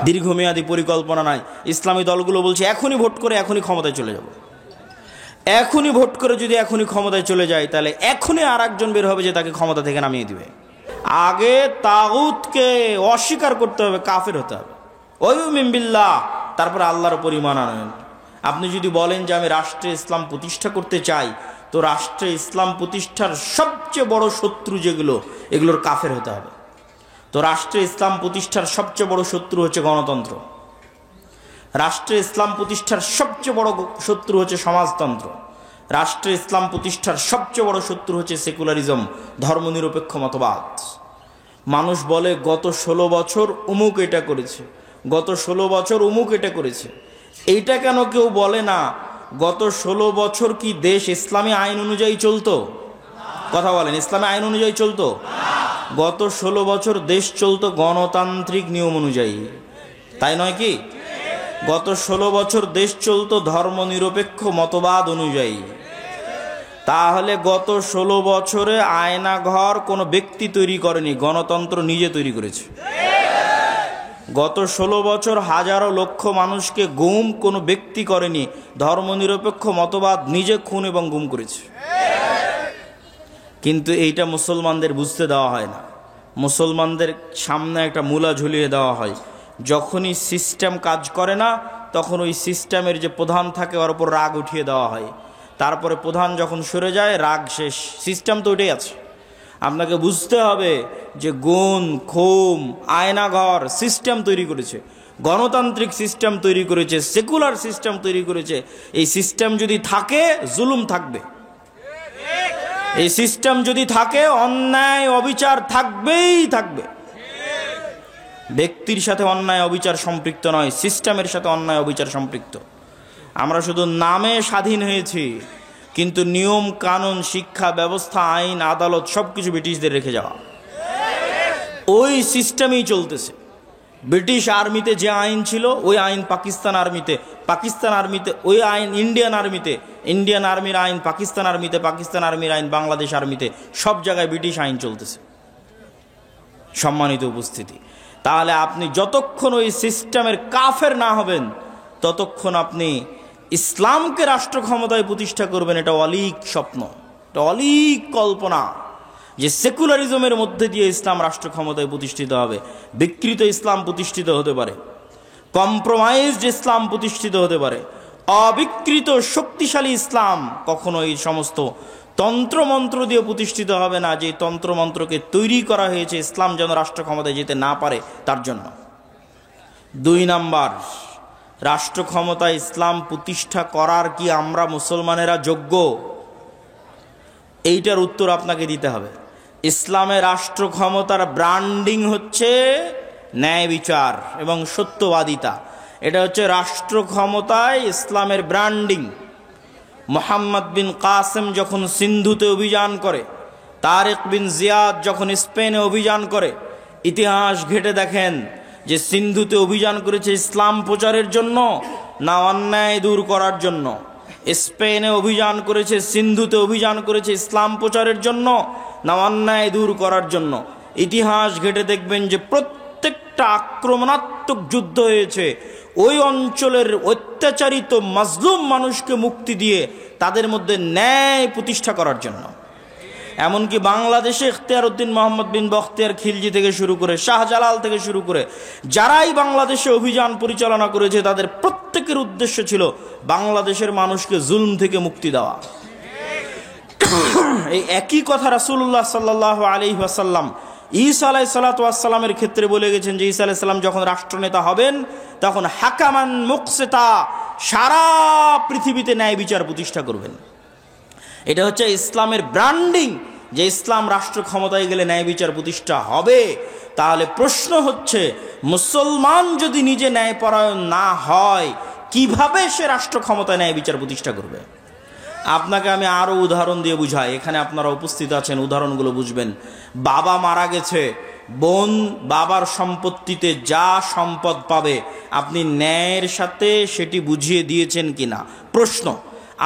দীর্ঘমেয়াদী পরিকল্পনা নাই। ইসলামী দলগুলো বলছে এখনই ভোট করে এখনই ক্ষমতায় চলে যাব। এখনই ভোট করে যদি এখনই ক্ষমতায় চলে যায়, তাহলে এখনই আর একজন বের হবে যে তাকে ক্ষমতা থেকে নামিয়ে দিবে। আগে তাগুতকে অস্বীকার করতে হবে, কাফের হতে হবে, ওয়ায়ুমিন বিল্লাহ, তারপরে আল্লাহর উপর ঈমান আনেন। আপনি যদি বলেন যে আমি রাষ্ট্রে ইসলাম প্রতিষ্ঠা করতে চাই, তো রাষ্ট্রে ইসলাম প্রতিষ্ঠার সবচেয়ে বড় শত্রু যেগুলো, এগুলোর কাফের হতে হবে। তো রাষ্ট্রে ইসলাম প্রতিষ্ঠার সবচেয়ে বড় শত্রু হচ্ছে গণতন্ত্র, রাষ্ট্রে ইসলাম প্রতিষ্ঠার সবচেয়ে বড় শত্রু হচ্ছে সমাজতন্ত্র, রাষ্ট্রে ইসলাম প্রতিষ্ঠার সবচেয়ে বড় শত্রু হচ্ছে সেকুলারিজম, ধর্মনিরপেক্ষ মতবাদ। মানুষ বলে গত 16 বছর অমুক এটা করেছে, গত 16 বছর অমুক এটা করেছে। এইটা কেন কেউ বলে না গত 16 বছর কি দেশ ইসলামী আইন অনুযায়ী চলতো? কথা বলেন, ইসলামী আইন অনুযায়ী চলতো? গত 16 বছর দেশ চলতো গণতান্ত্রিক নিয়ম অনুযায়ী, তাই নয় কি? গত 16 বছর দেশ চলতো ধর্মনিরপেক্ষ মতবাদ অনুযায়ী। তাহলে গত 16 বছরে আয়নাঘর কোনো ব্যক্তি তৈরি করেনি, গণতন্ত্র নিজে তৈরি করেছে। গত 16 বছর হাজারো লক্ষ মানুষকে গুম কোনো ব্যক্তি করেনি, ধর্মনিরপেক্ষ মতবাদ নিজে খুন এবং গুম করেছে। কিন্তু এইটা মুসলমানদের বুঝতে দেওয়া হয় না। মুসলমানদের সামনে একটা মূলা ঝুলিয়ে দেওয়া হয়, যখনই সিস্টেম কাজ করে না তখন ওই সিস্টেমের যে প্রধান থাকে ওর উপর রাগ উঠিয়ে দেওয়া হয়। তারপরে প্রধান যখন সরে যায় রাগ শেষ, সিস্টেম তো ওইটাই আছে। আপনাকে বুঝতে হবে যে গুণ খুম আয়নাঘর সিস্টেম তৈরি করেছে, গণতান্ত্রিক সিস্টেম তৈরি করেছে, সেকুলার সিস্টেম তৈরি করেছে। এই সিস্টেম যদি থাকে জুলুম থাকবে, এই সিস্টেম যদি থাকে অন্যায় অবিচার থাকবেই থাকবে। ব্যক্তির সাথে অন্যায় অবিচার সম্পৃক্ত নয়, সিস্টেমের সাথে অন্যায় অবিচার সম্পৃক্ত। আমরা শুধু নামে স্বাধীন হয়েছি, কিন্তু নিয়ম কানুন শিক্ষা ব্যবস্থা আইন আদালত সবকিছু ব্রিটিশদের রেখে যাওয়া, ওই সিস্টেমেই চলতেছে। ব্রিটিশ আর্মিতে যে আইন ছিল ওই আইন পাকিস্তান আর্মিতে, পাকিস্তান আর্মিতে ওই আইন ইন্ডিয়ান আর্মিতে, ইন্ডিয়ান আর্মির আইন পাকিস্তান আর্মিতে, পাকিস্তান আর্মির আইন বাংলাদেশ আর্মিতে, সব জায়গায় ব্রিটিশ আইন চলতেছে। সম্মানিত উপস্থিতি, তাহলে আপনি যতক্ষণ ওই সিস্টেমের কাফের না হবেন ততক্ষণ আপনি ইসলামকে রাষ্ট্র ক্ষমতায় প্রতিষ্ঠা করবেন, এটা অলীক স্বপ্ন, এটা অলীক কল্পনা যে সেকুলারিজমের মধ্যে দিয়ে ইসলাম রাষ্ট্র ক্ষমতায় প্রতিষ্ঠিত হবে। বিকৃত ইসলাম প্রতিষ্ঠিত হতে পারে, কম্প্রোমাইজড ইসলাম প্রতিষ্ঠিত হতে পারে, অবিকৃত শক্তিশালী ইসলাম কখনো এই সমস্ত তন্ত্রমন্ত্র দিয়ে প্রতিষ্ঠিত হবে না, যে তন্ত্রমন্ত্রকে তৈরি করা হয়েছে ইসলাম যেন রাষ্ট্র ক্ষমতায় যেতে না পারে তার জন্য। 2 নাম্বার, রাষ্ট্র ক্ষমতায় ইসলাম প্রতিষ্ঠা করার কি আমরা মুসলমানেরা যোগ্য? এইটার উত্তর আপনাকে দিতে হবে। ইসলামের রাষ্ট্র ক্ষমতার ব্র্যান্ডিং হচ্ছে ন্যায় বিচার এবং সত্যবাদিতা, এটা হচ্ছে রাষ্ট্র ক্ষমতায় ইসলামের ব্র্যান্ডিং। মোহাম্মদ বিন কাসেম যখন সিন্ধুতে অভিযান করে, তারেক বিন জিয়াদ যখন স্পেনে অভিযান করে, ইতিহাস ঘেটে দেখেন যে সিন্ধুতে অভিযান করেছে ইসলাম প্রচারের জন্য না অন্যায় দূর করার জন্য? স্পেনে অভিযান করেছে, সিন্ধুতে অভিযান করেছে ইসলাম প্রচারের জন্য না অন্যায় দূর করার জন্য? ইতিহাস ঘেটে দেখবেন যে প্রত্যেকটা আক্রমণাত্মক যুদ্ধ হয়েছে ওই অঞ্চলের অত্যাচারিত মাজলুম মানুষকে মুক্তি দিয়ে তাদের মধ্যে ন্যায় প্রতিষ্ঠা করার জন্য। এমনকি বাংলাদেশে ইখতিয়ার উদ্দিন মোহাম্মদ বিন বখতিয়ার খিলজি থেকে শুরু করে শাহজালাল থেকে শুরু করে যারাই বাংলাদেশে অভিযান পরিচালনা করেছে তাদের প্রত্যেকের উদ্দেশ্য ছিল বাংলাদেশের মানুষকে জুলম থেকে মুক্তি দেওয়া। এই একই কথা রাসূলুল্লাহ সাল্লাল্লাহু আলাইহি ওয়াসাল্লাম ঈসা আলাইহিস সালাতু ওয়াস সালামের ক্ষেত্রে বলে গেছেন যে ঈসা আলাইহিস সালাম যখন রাষ্ট্রনেতা হবেন তখন হাকামান মুকসিতা, সারা পৃথিবীতে ন্যায় বিচার প্রতিষ্ঠা করবেন। এটা হচ্ছে ইসলামের ব্র্যান্ডিং, যে ইসলাম রাষ্ট্র ক্ষমতায় গেলে ন্যায় বিচার প্রতিষ্ঠা হবে। তাহলে প্রশ্ন হচ্ছে, মুসলমান যদি নিজে ন্যায়পরায়ণ না হয় কিভাবে সে রাষ্ট্র ক্ষমতায় ন্যায় বিচার প্রতিষ্ঠা করবে? আপনাকে আমি আরো উদাহরণ দিয়ে বুঝাই, এখানে আপনারা উপস্থিত আছেন, উদাহরণগুলো বুঝবেন। বাবা মারা গেছে, বোন বাবার সম্পত্তিতে যা সম্পদ পাবে আপনি ন্যায়ের সাথে সেটি বুঝিয়ে দিয়েছেন কিনা? প্রশ্ন।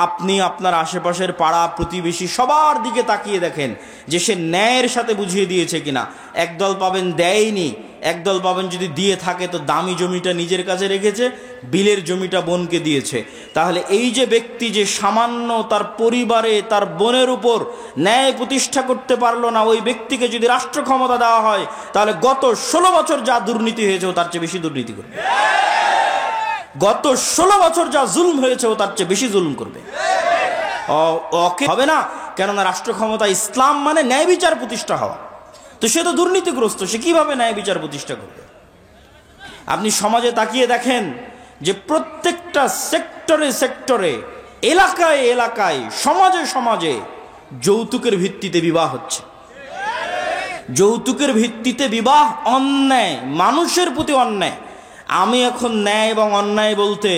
আপনি আপনার আশেপাশের পাড়া প্রতিবেশী সবার দিকে তাকিয়ে দেখেন যে সে ন্যায়ের সাথে বুঝিয়ে দিয়েছে কিনা। একদল পাবেন দেয়নি, একদল পাবেন যদি দিয়ে থাকে তো দামি জমিটা নিজের কাছে রেখেছে, বিলের জমিটা বোনকে দিয়েছে। তাহলে এই যে ব্যক্তি যে সামান্য তার পরিবারে তার বোনের উপর ন্যায় প্রতিষ্ঠা করতে পারলো না, ওই ব্যক্তিকে যদি রাষ্ট্র ক্ষমতা দেওয়া হয় তাহলে গত 16 বছর যা দুর্নীতি হয়েছে ও তার চেয়ে বেশি দুর্নীতি করবে। গত 16 বছর যা জুলম হয়েছে ও তার চেয়ে বেশি জুলম করবে। ওকে হবে না, কেননা রাষ্ট্র ক্ষমতা ইসলাম মানে ন্যায় বিচার প্রতিষ্ঠা হওয়া। তো সে তো দুর্নীতিগ্রস্ত, সে কিভাবে ন্যায় বিচার প্রতিষ্ঠা করবে? আপনি সমাজে তাকিয়ে দেখেন যে প্রত্যেকটা সেক্টরে সেক্টরে, এলাকায় এলাকায়, সমাজে সমাজে যৌতুকের ভিত্তিতে বিবাহ হচ্ছে। যৌতুকের ভিত্তিতে বিবাহ অন্যায়, মানুষের প্রতি অন্যায়। আমি এখন ন্যায় এবং অন্যায় বলতে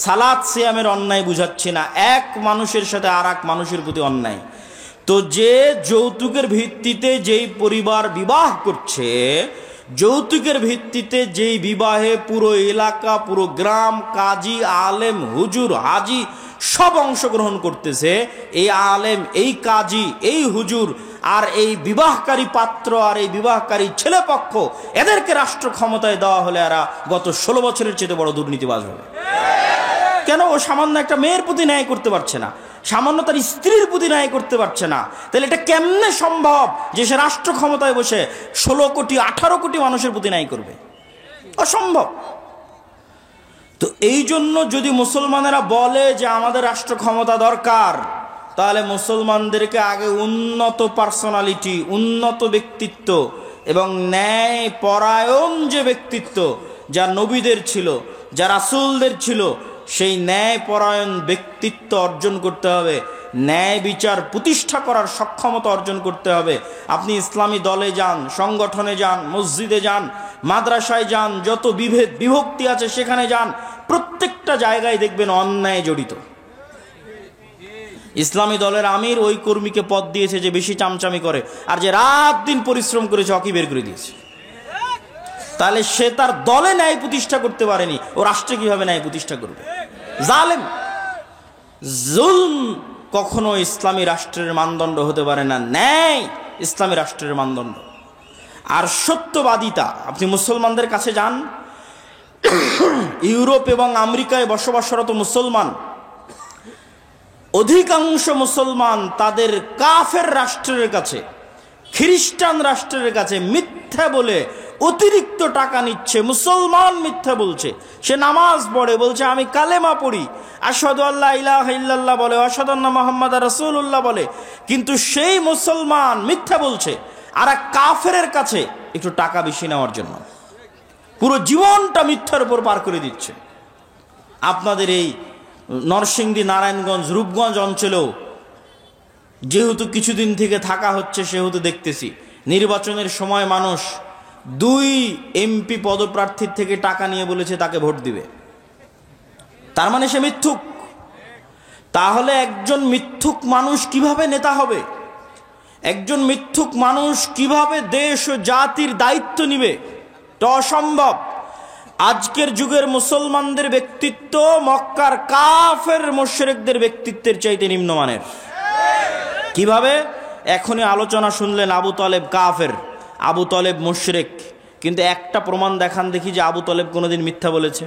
সালাত সিয়ামের অন্যায় বুঝাচ্ছি না, এক মানুষের সাথে আর এক মানুষের প্রতি অন্যায়। তো যে যৌতুকের ভিত্তিতে যেই পরিবার বিবাহ করছে, যৌতুকের ভিত্তিতে যেই বিবাহে পুরো এলাকা, পুরো গ্রাম, কাজী, আলেম, হুজুর, হাজি সব অংশগ্রহণ করতেছে, এই আলেম, এই কাজী, এই হুজুর আর এই বিবাহকারী পাত্র আর এই বিবাহকারী ছেলেপক্ষ, এদেরকে রাষ্ট্র ক্ষমতায় দেওয়া হলে এরা গত 16 বছরের চেয়ে বড় দুর্নীতিবাজ হবে। কেন? ও সামান্য একটা মেয়ের প্রতি ন্যায় করতে পারছে না, সামান্য তার স্ত্রীর প্রতি ন্যায় করতে পারছে না। তাহলে এটা কেমনে সম্ভব যে সে রাষ্ট্র ক্ষমতায় বসে 16 কোটি 18 কোটি মানুষের প্রতি ন্যায় করবে? অসম্ভব। তো এই জন্য যদি মুসলমানেরা বলে যে আমাদের রাষ্ট্র ক্ষমতা দরকার, তাহলে মুসলমানদেরকে আগে উন্নত পার্সোনালিটি, উন্নত ব্যক্তিত্ব এবং ন্যায় পরায়ণ যে ব্যক্তিত্ব যা নবীদের ছিল, যা রাসূলদের ছিল, সেই ন্যায় পরায়ণ ব্যক্তিত্ব অর্জন করতে হবে, ন্যায় বিচার প্রতিষ্ঠা করার সক্ষমতা অর্জন করতে হবে। আপনি ইসলামী দলে যান, সংগঠনে যান, মসজিদে যান, মাদ্রাসায় যান, যত বিভেদ বিভক্তি আছে সেখানে যান, প্রত্যেকটা জায়গায় দেখবেন অন্যায় জড়িত। ইসলামী দলের আমির ওই কর্মীকে পদ দিয়েছে যে বেশি চামচামি করে, আর যে রাত দিন পরিশ্রম করেছে ওকে বের করে দিয়েছে। তাহলে সে তার দলে ন্যায় প্রতিষ্ঠা করতে পারেনি, ও রাষ্ট্রে কিভাবে ন্যায় প্রতিষ্ঠা করবে? জালেম। জুলম কখনো ইসলামী রাষ্ট্রের মানদণ্ড হতে পারে না, ন্যায় ইসলামী রাষ্ট্রের মানদণ্ড। আর সত্যবাদিতা, আপনি মুসলমানদের কাছে যান, ইউরোপ এবং আমেরিকায় বসবাসরত মুসলমান, অধিকাংশ মুসলমান তাদের কাফের রাষ্ট্রের কাছে, খ্রিস্টান রাষ্ট্রের কাছে মিথ্যা বলে অতিরিক্ত টাকা নিচ্ছে। মুসলমান মিথ্যা বলছে, সে নামাজ পড়ে, বলছে আমি কালেমা পড়ি, আশহাদু আল্লা ইলাহা ইল্লাল্লাহ বলে, আশহাদু আন্না মুহাম্মাদার রাসূলুল্লাহ বলে, কিন্তু সেই মুসলমান মিথ্যা বলছে আর এক কাফেরের কাছে একটু টাকা বেশি নেওয়ার জন্য পুরো জীবনটা মিথ্যার উপর পার করে দিচ্ছে। আপনাদের এই নরসিংদী, নারায়ণগঞ্জ, রূপগঞ্জ অঞ্চলেও যেহেতু কিছুদিন থেকে থাকা হচ্ছে, সেহেতু দেখতেছি নির্বাচনের সময় মানুষ 2 এমপি পদপ্রার্থীর থেকে টাকা নিয়ে বলেছে তাকে ভোট দিবে। তার মানে সে মিথ্যুক। তাহলে একজন মিথ্যুক মানুষ কিভাবে নেতা হবে? একজন মিথ্যুক মানুষ কিভাবে দেশ ও জাতির দায়িত্ব নিবে? এটা অসম্ভব। আজকের যুগের মুসলমানদের ব্যক্তিত্ব মক্কার কাফের মুশরিকদের ব্যক্তিত্বের চাইতে নিম্নমানের। কিভাবে? এখনই আলোচনা শুনলেন আবু তালেব কাফের, আবু তালেব মুশরিক, কিন্তু একটা প্রমাণ দেখান দেখি যে আবু তালেব কোনোদিন মিথ্যা বলেছে?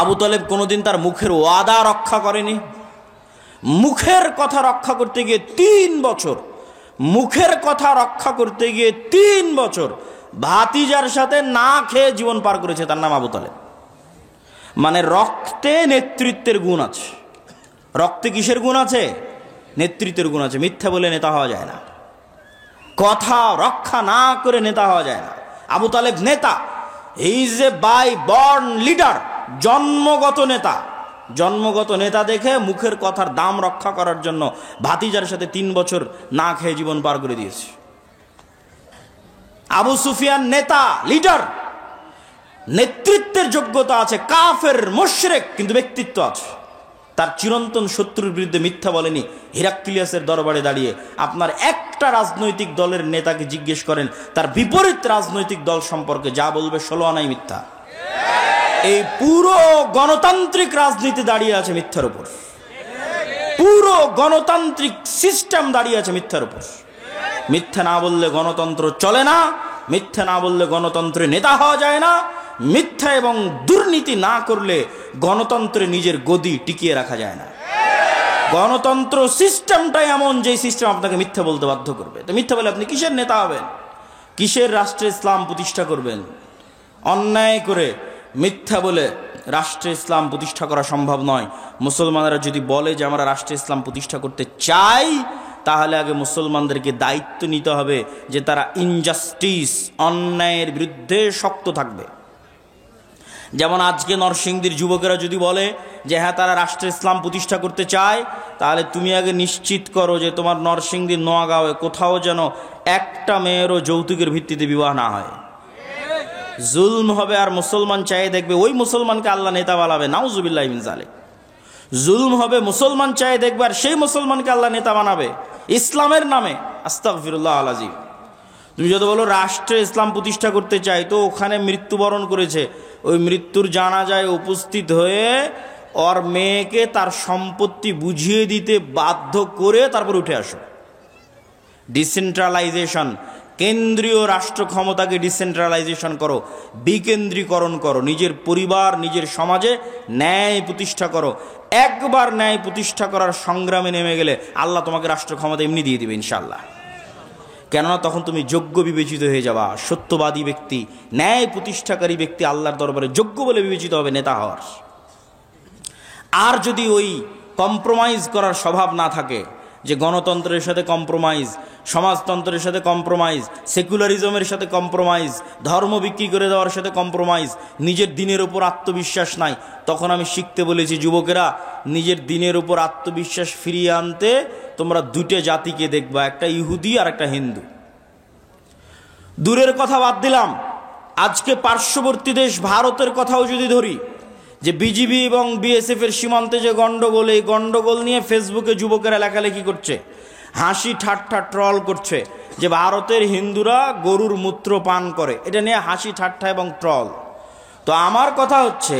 আবু তালেব কোনোদিন তার মুখের ওয়াদা রক্ষা করেনি। মুখের কথা রক্ষা করতে গিয়ে 3 বছর, মুখের কথা রক্ষা করতে গিয়ে 3 বছর ভাতিজার সাথে না খেয়ে জীবন পার করেছে। তার নাম আবু তালেব। মানে রক্তে নেতৃত্বের গুণ আছে। রক্তে কিসের গুণ আছে? নেতৃত্বের গুণ আছে। মিথ্যা বলে নেতা হওয়া যায় না, কথা রক্ষা না করে নেতা হওয়া যায় না। আবু তালেব নেতা, he is a by born leader, জন্মগত নেতা। জন্মগত নেতা দেখে মুখের কথার দাম রক্ষা করার জন্য ভাতিজার সাথে 3 বছর না খেয়ে জীবন পার করে দিয়েছে। আবু সুফিয়ান নেতা, লিডার, নেতৃত্বের যোগ্যতা আছে, কাফের মুশরিক, কিন্তু ব্যক্তিত্ব আছে। তার চিরন্তন শত্রুর বিরুদ্ধে মিথ্যা বলেনি। হিরাক্লিয়াসের দরবারে দাঁড়িয়ে আপনার একটা রাজনৈতিক দলের নেতাকে জিজ্ঞেস করেন, তার বিপরীত রাজনৈতিক দল সম্পর্কে যা বলবে 16 আনাই মিথ্যা। এই পুরো গণতান্ত্রিক রাজনীতি দাঁড়িয়ে আছে মিথ্যার উপর। পুরো গণতান্ত্রিক সিস্টেম দাঁড়িয়ে আছে মিথ্যার উপর। মিথ্যা না বললে গণতন্ত্র চলে না, মিথ্যা না বললে গণতন্ত্রে নেতা হওয়া যায় না, মিথ্যা এবং দুর্নীতি না করলে গণতন্ত্রে নিজের গদি টিকিয়ে রাখা যায় না। গণতন্ত্র সিস্টেমটাই এমন যে সিস্টেম আপনাকে মিথ্যা বলতে বাধ্য করবে। তো মিথ্যা বলে আপনি কিসের নেতা হবেন, কিসের রাষ্ট্রে ইসলাম প্রতিষ্ঠা করবেন? অন্যায় করে মিথ্যা বলে রাষ্ট্রে ইসলাম প্রতিষ্ঠা করা সম্ভব নয়। মুসলমানরা যদি বলে যে আমরা রাষ্ট্রে ইসলাম প্রতিষ্ঠা করতে চাই, তাহলে আগে মুসলমানদেরকে দায়িত্ব নিতে হবে যে তারা ইনজাস্টিস, অন্যায়ের বিরুদ্ধে শক্ত থাকবে। যেমন আজকে নরসিংদীর যুবকেরা যদি বলে যে হ্যাঁ তারা রাষ্ট্রে ইসলাম প্রতিষ্ঠা করতে চায়, তাহলে তুমি আগে নিশ্চিত করো যে তোমার নরসিংদীর নোয়াগাঁওয়ে কোথাও যেন একটা মেয়েরও যৌতুকের ভিত্তিতে বিবাহ না হয়। জুলম হবে আর মুসলমান চাইয়ে দেখবে ওই মুসলমানকে আল্লাহ নেতা বানাবে, নাউজুবিল্লাহ মিন যালিক। জুলম হবে, মুসলমান চাইয়ে দেখবে আর সেই মুসলমানকে আল্লাহ নেতা বানাবে ইসলামের নামে। আস্তাগফিরুল্লাহ আল আযীম। তুমি যদি বলো রাষ্ট্রে ইসলাম প্রতিষ্ঠা করতে চাই, তো ওখানে মৃত্যুবরণ করেছে, ওই মৃত্যুর জানাজায় উপস্থিত হয়ে ওর মেয়েকে তার সম্পত্তি বুঝিয়ে দিতে বাধ্য করে তারপর উঠে আসো। ডিসেন্ট্রালাইজেশন, কেন্দ্রীয় রাষ্ট্র ক্ষমতাকে ডিসেন্ট্রালাইজেশন করো, বিকেন্দ্রীকরণ করো, নিজের পরিবার নিজের সমাজে ন্যায় প্রতিষ্ঠা করো। একবার ন্যায় প্রতিষ্ঠা করার সংগ্রামে নেমে গেলে আল্লাহ তোমাকে রাষ্ট্র ক্ষমতা এমনি দিয়ে দিবে ইনশাআল্লাহ। কেননা তখন তুমি যোগ্য বিবেচিত হয়ে যাবা, সত্যবাদী ব্যক্তি, ন্যায় প্রতিষ্ঠাকারী ব্যক্তি আল্লাহর দরবারে যোগ্য বলে বিবেচিত হবে নেতা হওয়ার। আর যদি ওই কম্প্রোমাইজ করার স্বভাব না থাকে, যে গণতন্ত্রের সাথে কম্প্রোমাইজ, সমাজতন্ত্রের সাথে কম্প্রোমাইজ, সেকুলারিজমের সাথে কম্প্রোমাইজ, ধর্ম বিক্রি করে দেওয়ার সাথে কম্প্রোমাইজ, নিজের দিনের উপর আত্মবিশ্বাস নাই, তখন আমি শিখতে বলেছি যুবকেরা, নিজের দিনের উপর আত্মবিশ্বাস ফিরিয়ে আনতে তোমরা দুটো জাতিকে দেখবা, একটা ইহুদি আর একটা হিন্দু। দূরের কথা বাদ দিলাম, আজকে পার্শ্ববর্তী দেশ ভারতের কথাও যদি ধরি, যে বিজিবি এবং বিএসএফ এর সীমান্তে যে গন্ডগোল, এই গন্ডগোল নিয়ে ফেসবুকে যুবকেরা লেখালেখি করছে, হাসি ঠাট্টা ট্রল করছে যে ভারতের হিন্দুরা গরুর মূত্র পান করে, এটা নিয়ে হাসি ঠাট্টা এবং ট্রল। তো আমার কথা হচ্ছে,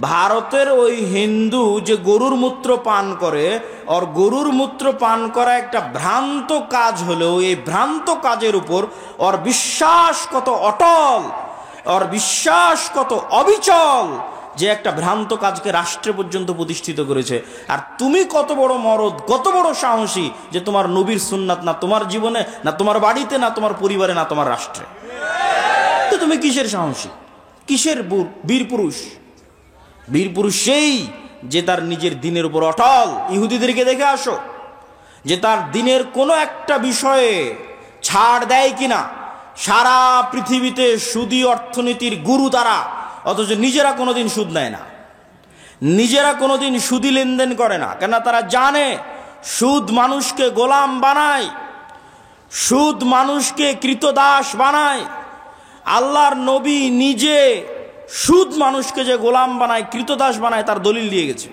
ভারতের ওই হিন্দু যে গরুর মূত্র পান করে, আর গরুর মূত্র পান করা একটা ভ্রান্ত কাজ হলেও এই ভ্রান্ত কাজের উপর ওর বিশ্বাস কত অটল, ওর বিশ্বাস কত অবিচল, যে একটা ভ্রান্ত কাজকে রাষ্ট্রে পর্যন্ত প্রতিষ্ঠিত করেছে। আর তুমি কত বড় মরদ, কত বড় সাহসী যে তোমার নবীর সুন্নাত না তোমার জীবনে, না তোমার বাড়িতে, না তোমার পরিবারে, না তোমার রাষ্ট্রে। তো তুমি কিসের সাহসী, কিসের বীর পুরুষ? বীর পুরুষ সেই যে তার নিজের দিনের উপর অটল। ইহুদিদেরকে দেখে আসো যে তার দিনের কোনো একটা বিষয়ে ছাড় দেয় কিনা। সারা পৃথিবীতে সুদী অর্থনীতির গুরু তারা, অথচ নিজেরা কোনোদিন সুদ নেয় না, নিজেরা কোনোদিন সুদী লেনদেন করে না। কেন? তারা জানে সুদ মানুষকে গোলাম বানায়, সুদ মানুষকে কৃতদাস বানায়। আল্লাহর নবী নিজে সুদ মানুষকে যে গোলাম বানায়, কৃতদাস বানায়, তার দলিল দিয়ে গেছে।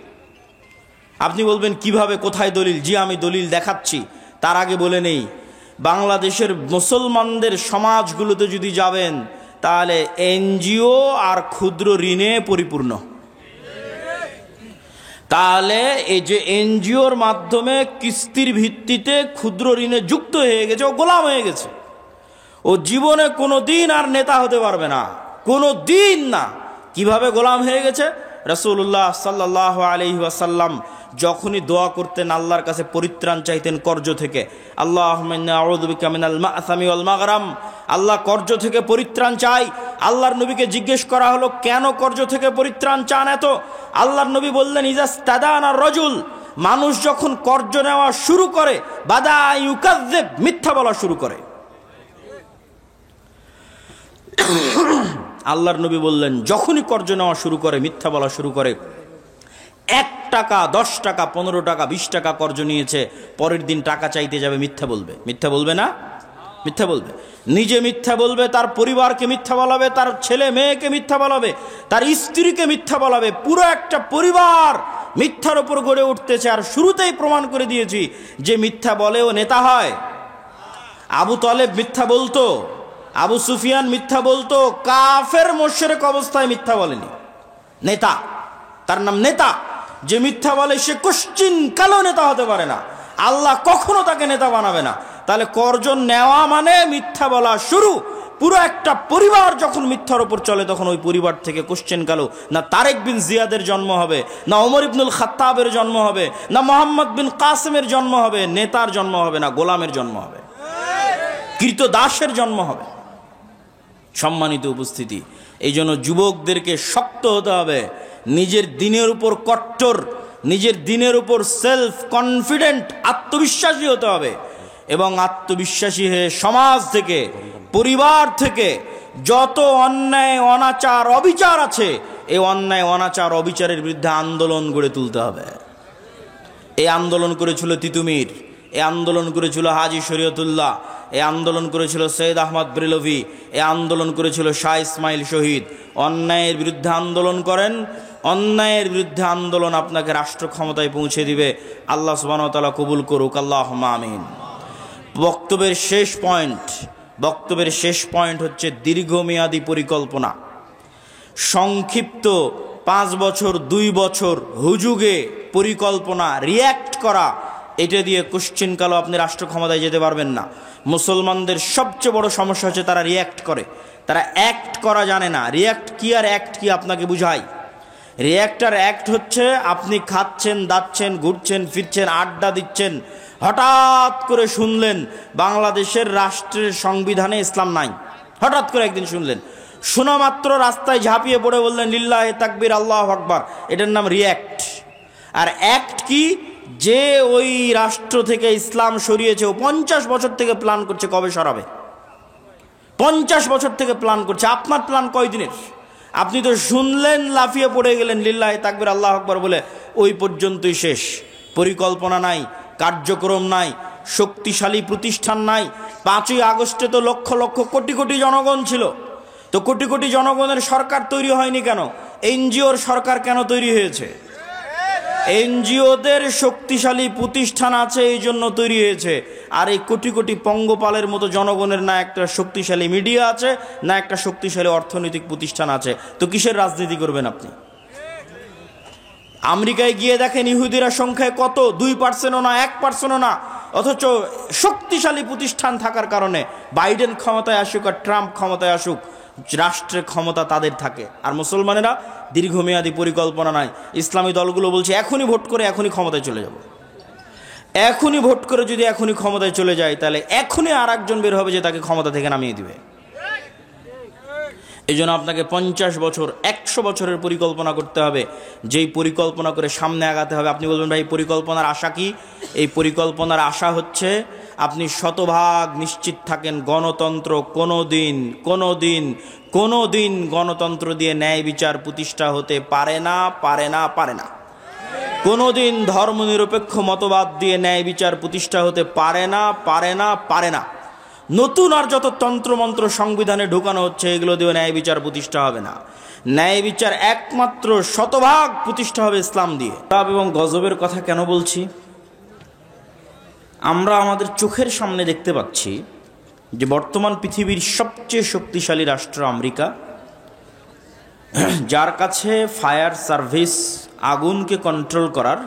আপনি বলবেন কিভাবে, কোথায় দলিল? জি আমি দলিল দেখাচ্ছি। তার আগে বলে নেই, বাংলাদেশের মুসলমানদের সমাজগুলোতে যদি যাবেন, তাহলে এনজিও আর ক্ষুদ্র ঋণে পরিপূর্ণ। তাহলে এই যে এনজিওর মাধ্যমে কিস্তির ভিত্তিতে ক্ষুদ্র ঋণে যুক্ত হয়ে গেছে, ও গোলাম হয়ে গেছে। ও জীবনে কোনো দিন আর নেতা হতে পারবে না, কোনো দিন না। কিভাবে গোলাম হয়ে গেছে? রাসূলুল্লাহ সাল্লাল্লাহু আলাইহি ওয়াসাল্লাম যখনই দোয়া করতেন, আল্লাহর কাছে পরিত্রাণ চাইতেন কর্জ থেকে, আল্লাহুম্মা ইন্নী আউযু বিকা মিনাল মা'সামি ওয়াল মাগরাম, আল্লাহ কর্জ থেকে পরিত্রাণ চাই। আল্লাহর নবীকে জিজ্ঞেস করা হলো, কেন কর্জ থেকে পরিত্রাণ চান এত? আল্লাহর নবী বললেন, ইজাস্তাদানা রাজুল, মানুষ যখন কর্জ নেওয়া শুরু করে, বাদা ইউকাযযিব, মিথ্যা বলা শুরু করে। আল্লাহর নবী বললেন, যখনই কর্জ নেওয়া শুরু করে, মিথ্যা বলা শুরু করে, 1 টাকা 10 টাকা 15 টাকা 20 টাকা কর্জ নিয়েছে, পরের দিন টাকা চাইতে যাবে, মিথ্যা বলবে। মিথ্যা বলবে না? মিথ্যা বলবে। নিজে মিথ্যা বলবে, তার পরিবারকে মিথ্যা বলাবে, তার ছেলে মেয়েকে মিথ্যা বলাবে, তার স্ত্রীকে মিথ্যা বলাবে। পুরো একটা পরিবার মিথ্যার উপর গড়ে উঠতেছে। আর শুরুতেই প্রমাণ করে দিয়েছি যে মিথ্যা বলেও নেতা হয়। আবু তালেব মিথ্যা বলতো, আবু সুফিয়ান মিথ্যা বলতো, কাফের মুশরিক অবস্থায় মিথ্যা বলেনি। নেতা, তার নাম নেতা। যে মিথ্যা বলে সে কোশ্চিন কালো নেতা হতে পারে না, আল্লাহ কখনো তাকে নেতা বানাবে না। তাহলে কর্জ নেওয়া মানে মিথ্যা বলা শুরু, পুরো একটা পরিবার যখন মিথ্যার উপর চলে তখন ওই পরিবার থেকে কোশ্চেন গেল না তারেক বিন জিয়াদের জন্ম হবে, না ওমর ইবনুল খাত্তাবের জন্ম হবে, না মোহাম্মদ বিন কাসেমের জন্ম হবে, নেতার জন্ম হবে, না গোলামের জন্ম হবে, কৃতদাসের জন্ম হবে। সম্মানিত উপস্থিতি, এই জন্য যুবকদেরকে শক্ত হতে হবে, নিজের দিনের উপর কট্টর, নিজের দিনের উপর সেলফ কনফিডেন্ট, আত্মবিশ্বাসী হতে হবে। এবং আত্মবিশ্বাসী হয়ে সমাজ থেকে, পরিবার থেকে যত অন্যায় অনাচার অবিচার আছে, এই অন্যায় অনাচার অবিচারের বিরুদ্ধে আন্দোলন গড়ে তুলতে হবে। এই আন্দোলন করেছিল তিতুমির, এই আন্দোলন করেছিল হাজী শরীয়তুল্লাহ, এই আন্দোলন করেছিল সৈয়দ আহমদ ব্রেলভি, এই আন্দোলন করেছিল শাহ ইসমাইল শহীদ। অন্যায়ের বিরুদ্ধে আন্দোলন করেন, অন্যায়ের বিরুদ্ধে আন্দোলন আপনাকে রাষ্ট্র ক্ষমতায় পৌঁছে দিবে। আল্লাহ সুবহানাহু ওয়া তাআলা কবুল করুক, আল্লাহুম্মা আমিন। বক্তব্যের শেষ পয়েন্ট হচ্ছে দীর্ঘমেয়াদী পরিকল্পনা। সংক্ষিপ্ত 5 বছর 2 বছর হুজুগে পরিকল্পনা, রিয়্যাক্ট করা, এটা দিয়ে কোশ্চেন কালো আপনি রাষ্ট্র ক্ষমতায় যেতে পারবেন না। মুসলমানদের সবচেয়ে বড় সমস্যা হচ্ছে তারা রিয়্যাক্ট করে, তারা অ্যাক্ট করা জানে না। রিয়্যাক্ট কি আর অ্যাক্ট কি আপনাকে বুঝাই। রিয়্যাক্ট আর অ্যাক্ট হচ্ছে আপনি খাচ্ছেন, দাচ্ছেন, ঘুরছেন, ফিরছেন, আড্ডা দিচ্ছেন, হঠাৎ করে শুনলেন বাংলাদেশের রাষ্ট্রের সংবিধানে ইসলাম নাই। হঠাৎ করে একদিন শুনলেন, শোনা মাত্র রাস্তায় ঝাঁপিয়ে পড়ে বললেন লিল্লাহে তাকবীর, আল্লাহু আকবার। এটার নাম রিয়্যাক্ট। আর অ্যাক্ট কি? যে ওই রাষ্ট্র থেকে ইসলাম সরিয়েছে, ও 50 বছর থেকে প্ল্যান করছে কবে সরাবে। 50 বছর থেকে প্ল্যান করছে। আপনার প্ল্যান কয়দিনের? আপনি তো শুনলেন, লাফিয়ে পড়ে গেলেন লিল্লাহে তাকবীর, আল্লাহু আকবার বলে, ওই পর্যন্তই শেষ। পরিকল্পনা নাই, কার্যক্রম নাই, শক্তিশালী প্রতিষ্ঠান নাই। 5ই আগস্টে তো লক্ষ লক্ষ কোটি কোটি জনগণ ছিল, তো কোটি কোটি জনগণের সরকার তৈরি হয়নি কেন? এনজিওর সরকার কেন তৈরি হয়েছে? এনজিওদের শক্তিশালী প্রতিষ্ঠান আছে, এই জন্য তৈরি হয়েছে। আর এই কোটি কোটি পঙ্গপালের মতো জনগণের না একটা শক্তিশালী মিডিয়া আছে, না একটা শক্তিশালী অর্থনৈতিক প্রতিষ্ঠান আছে, তো কিসের রাজনীতি করবেন আপনি? আমেরিকায় গিয়ে দেখেন ইহুদিরা সংখ্যায় কত, 2%ও না, 1%ও না, অথচ শক্তিশালী প্রতিষ্ঠান থাকার কারণে বাইডেন ক্ষমতায় আসুক আর ট্রাম্প ক্ষমতায় আসুক, রাষ্ট্রের ক্ষমতা তাদের থাকে। আর মুসলমানেরা দীর্ঘমেয়াদী পরিকল্পনা নাই। ইসলামী দলগুলো বলছে এখনই ভোট করে এখনই ক্ষমতায় চলে যাব। এখনই ভোট করে যদি এখনই ক্ষমতায় চলে যায়, তাহলে এখনই আর একজন বের হবে যে তাকে ক্ষমতা থেকে নামিয়ে দিবে। এই জন্য আপনাকে 50 বছর 100 বছরের পরিকল্পনা করতে হবে, যেই পরিকল্পনা করে সামনে আগাতে হবে। আপনি বলবেন ভাই পরিকল্পনার আশা কি? এই পরিকল্পনার আশা হচ্ছে আপনি শতভাগ নিশ্চিত থাকেন গণতন্ত্র কোনোদিন গণতন্ত্র দিয়ে ন্যায় বিচার প্রতিষ্ঠা হতে পারে না। কোনোদিন ধর্মনিরপেক্ষ মতবাদ দিয়ে ন্যায় বিচার প্রতিষ্ঠা হতে পারে না। নতুন আর যত তন্ত্রমন্ত্র সংবিধানে ঢুকানো হচ্ছে, এগুলো দিয়ে ন্যায় বিচার প্রতিষ্ঠা হবে না। ন্যায় বিচার একমাত্র শতভাগ প্রতিষ্ঠা হবে ইসলাম দিয়ে। এবং গজবের কথা কেন বলছি? আমরা আমাদের চোখের সামনে দেখতে পাচ্ছি যে বর্তমান পৃথিবীর সবচেয়ে শক্তিশালী রাষ্ট্র আমেরিকা, যার কাছে ফায়ার সার্ভিস, আগুনকে কন্ট্রোল করার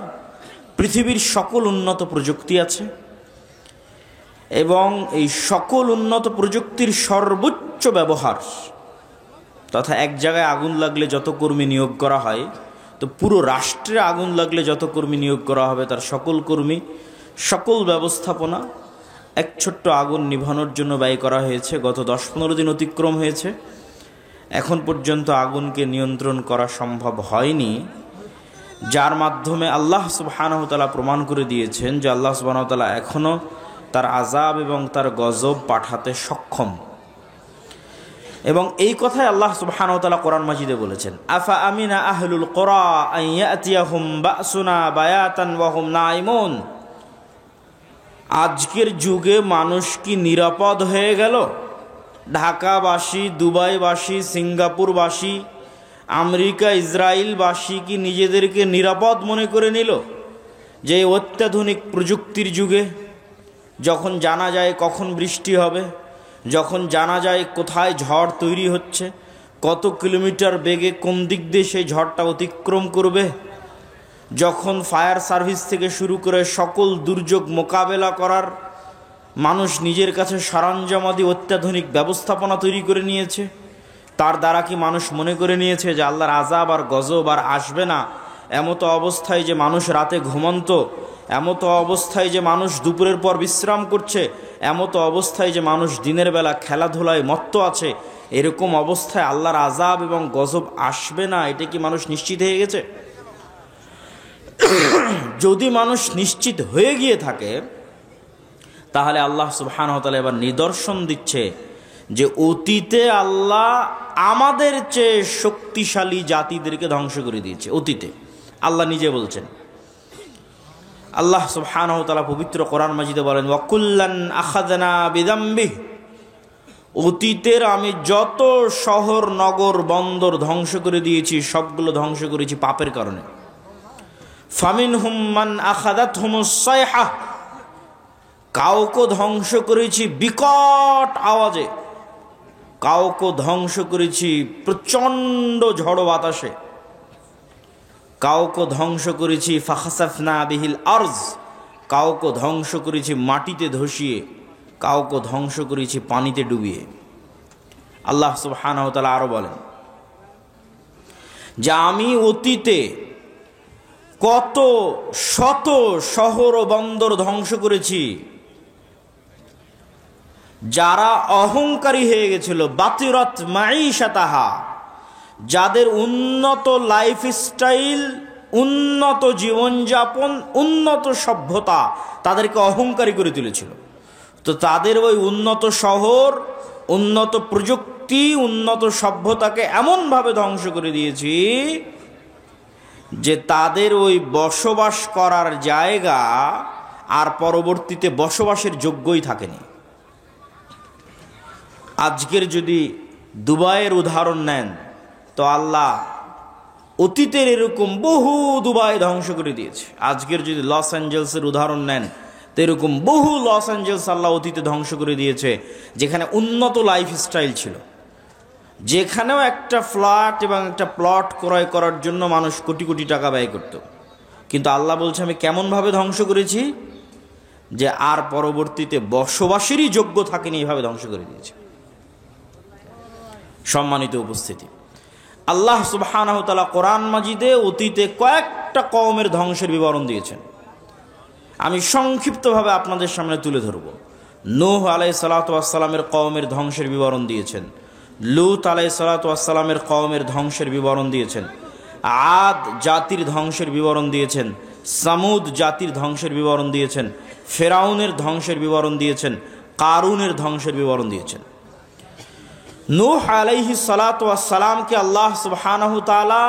পৃথিবীর সকল উন্নত প্রযুক্তি আছে, এবং এই সকল উন্নত প্রযুক্তির সর্বোচ্চ ব্যবহার, তথা এক জায়গায় আগুন লাগলে যত কর্মী নিয়োগ করা হয়, তো পুরো রাষ্ট্রে আগুন লাগলে যত কর্মী নিয়োগ করা হবে, তার সকল কর্মী, সকল ব্যবস্থাপনা এক ছোট্ট আগুন নিভানোর জন্য ব্যয় করা হয়েছে। গত 10-15 দিন অতিক্রম হয়েছে, এখন পর্যন্ত আগুনকে নিয়ন্ত্রণ করা সম্ভব হয়নি, যার মাধ্যমে আল্লাহ সুবহানাহু ওয়া তাআলা প্রমাণ করে দিয়েছেন যে আল্লাহ সুবহানাহু ওয়া তাআলা এখনও তার আযাব এবং তার গজব পাঠাতে সক্ষম। এবং এই কথাই আল্লাহ সুবহানাহু ওয়া তাআলা কোরআন মাজিদে বলেছেন, আফা আমিনা আহলুল কুরা আন ইয়াতিয়াহুম বাসুনা বায়াতান ওয়া হুম নাইমুন। আজকের যুগে মানুষ কি নিরাপদ হয়ে গেল? ঢাকাবাসী, দুবাইবাসী, সিঙ্গাপুরবাসী, আমেরিকা, ইসরায়েলবাসী কি নিজেদেরকে নিরাপদ মনে করে নিল? যে অত্যাধুনিক প্রযুক্তির যুগে, যখন জানা যায় কখন বৃষ্টি হবে, যখন জানা যায় কোথায় ঝড় তৈরি হচ্ছে, কত কিলোমিটার বেগে কোন দিক দিয়ে সেই ঝড়টা অতিক্রম করবে, যখন ফায়ার সার্ভিস থেকে শুরু করে সকল দুর্যোগ মোকাবেলা করার মানুষ নিজের কাছে সরঞ্জামাদি অত্যাধুনিক ব্যবস্থাপনা তৈরি করে নিয়েছে। তার দ্বারা কি মানুষ মনে করে নিয়েছে যে আল্লাহর আযাব আর গজব আর আসবে না? এমতো অবস্থায় যে মানুষ রাতে ঘুমন্ত, এমতো অবস্থায় যে মানুষ দুপুরের পর বিশ্রাম করছে, এমতো অবস্থায় যে মানুষ দিনের বেলা খেলাধুলায় মত্ত আছে, এরকম অবস্থায় আল্লাহর আযাব এবং গজব আসবে না, এটা কি মানুষ নিশ্চিত হয়ে গেছে? যদি মানুষ নিশ্চিত হয়ে গিয়ে থাকে, তাহলে আল্লাহ সুবহানাহু ওয়া তাআলা এবার নিদর্শন দিচ্ছে যে অতীতে আল্লাহ আমাদের চেয়ে শক্তিশালী জাতিদেরকে ধ্বংস করে দিয়েছে। অতীতে আল্লাহ নিজে বলছেন। আল্লাহ সুবহানাহু ওয়া তাআলা পবিত্র কোরআন মাজিদে বলেন, ওয়া কুল্লান আখাযনা বিযামবিহি, অতীতের আমি যত শহর নগর বন্দর ধ্বংস করে দিয়েছি সবগুলো ধ্বংস করেছি পাপের কারণে। ফামিনহুম মান আখাযাতহুমুস সাইহা, কাউকে ধ্বংস করেছি বিকট আওয়াজে, কাউকে ধ্বংস করেছি প্রচণ্ড ঝড় বাতাসে, কাউকে ধ্বংস করেছি ফাখাসাফনা বিহিল আরজ, কাউকে ধ্বংস করেছি মাটিতে ধসিয়ে, কাউকে ধ্বংস করেছি পানিতে ডুবিয়ে। আল্লাহ সুবহানাহু ওয়া তাআলা আরো বলেন যে আমি অতীতে কত শত শহর ও বন্দর ধ্বংস করেছি যারা অহংকারী হয়ে গেছিল, বাতিরাত মাঈশাতাহা, যাদের উন্নত লাইফস্টাইল, উন্নত জীবনযাপন, উন্নত সভ্যতা তাদেরকে অহংকারী করে তুলেছিল। তো তাদের ওই উন্নত শহর, উন্নত প্রযুক্তি, উন্নত সভ্যতাকে এমনভাবে ধ্বংস করে দিয়েছি যে তাদের ওই বসবাস করার জায়গা আর পরবর্তীতে বসবাসের যোগ্যই থাকেনি। আজকের যদি দুবাইয়ের উদাহরণ নেন তো আল্লাহ অতীতের এরকম বহু দুবাই ধ্বংস করে দিয়েছে। আজকের যদি লস অ্যাঞ্জেলসের উদাহরণ নেন তো এরকম বহু লস অ্যাঞ্জেলস আল্লাহ অতীতে ধ্বংস করে দিয়েছে, যেখানে উন্নত লাইফস্টাইল ছিল, যেখানেও একটা ফ্ল্যাট এবং একটা প্লট ক্রয় করার জন্য মানুষ কোটি কোটি টাকা ব্যয় করত। কিন্তু আল্লাহ বলছে আমি কেমনভাবে ধ্বংস করেছি যে আর পরবর্তীতে বসবাসেরই যোগ্য থাকেনি, এইভাবে ধ্বংস করে দিয়েছে। সম্মানিত উপস্থিতি, আল্লাহ সুবহানাহু ওয়া তাআলা কোরআন মাজিদে অতীতে কয়েকটা কওমের ধ্বংসের বিবরণ দিয়েছেন। আমি সংক্ষিপ্তভাবে আপনাদের সামনে তুলে ধরব। নূহ আলাইহিস সালাতু ওয়াস সালামের কওমের ধ্বংসের বিবরণ দিয়েছেন, লূত আলাইহিস সালাতু ওয়াস সালামের কওমের ধ্বংসের বিবরণ দিয়েছেন, আদ জাতির ধ্বংসের বিবরণ দিয়েছেন, সামুদ জাতির ধ্বংসের বিবরণ দিয়েছেন, ফেরাউনের ধ্বংসের বিবরণ দিয়েছেন, কারুনের ধ্বংসের বিবরণ দিয়েছেন। নূহ আলাইহিস সালাতু ওয়াস সালামকে আল্লাহ সুবহানাহু ওয়া তাআলা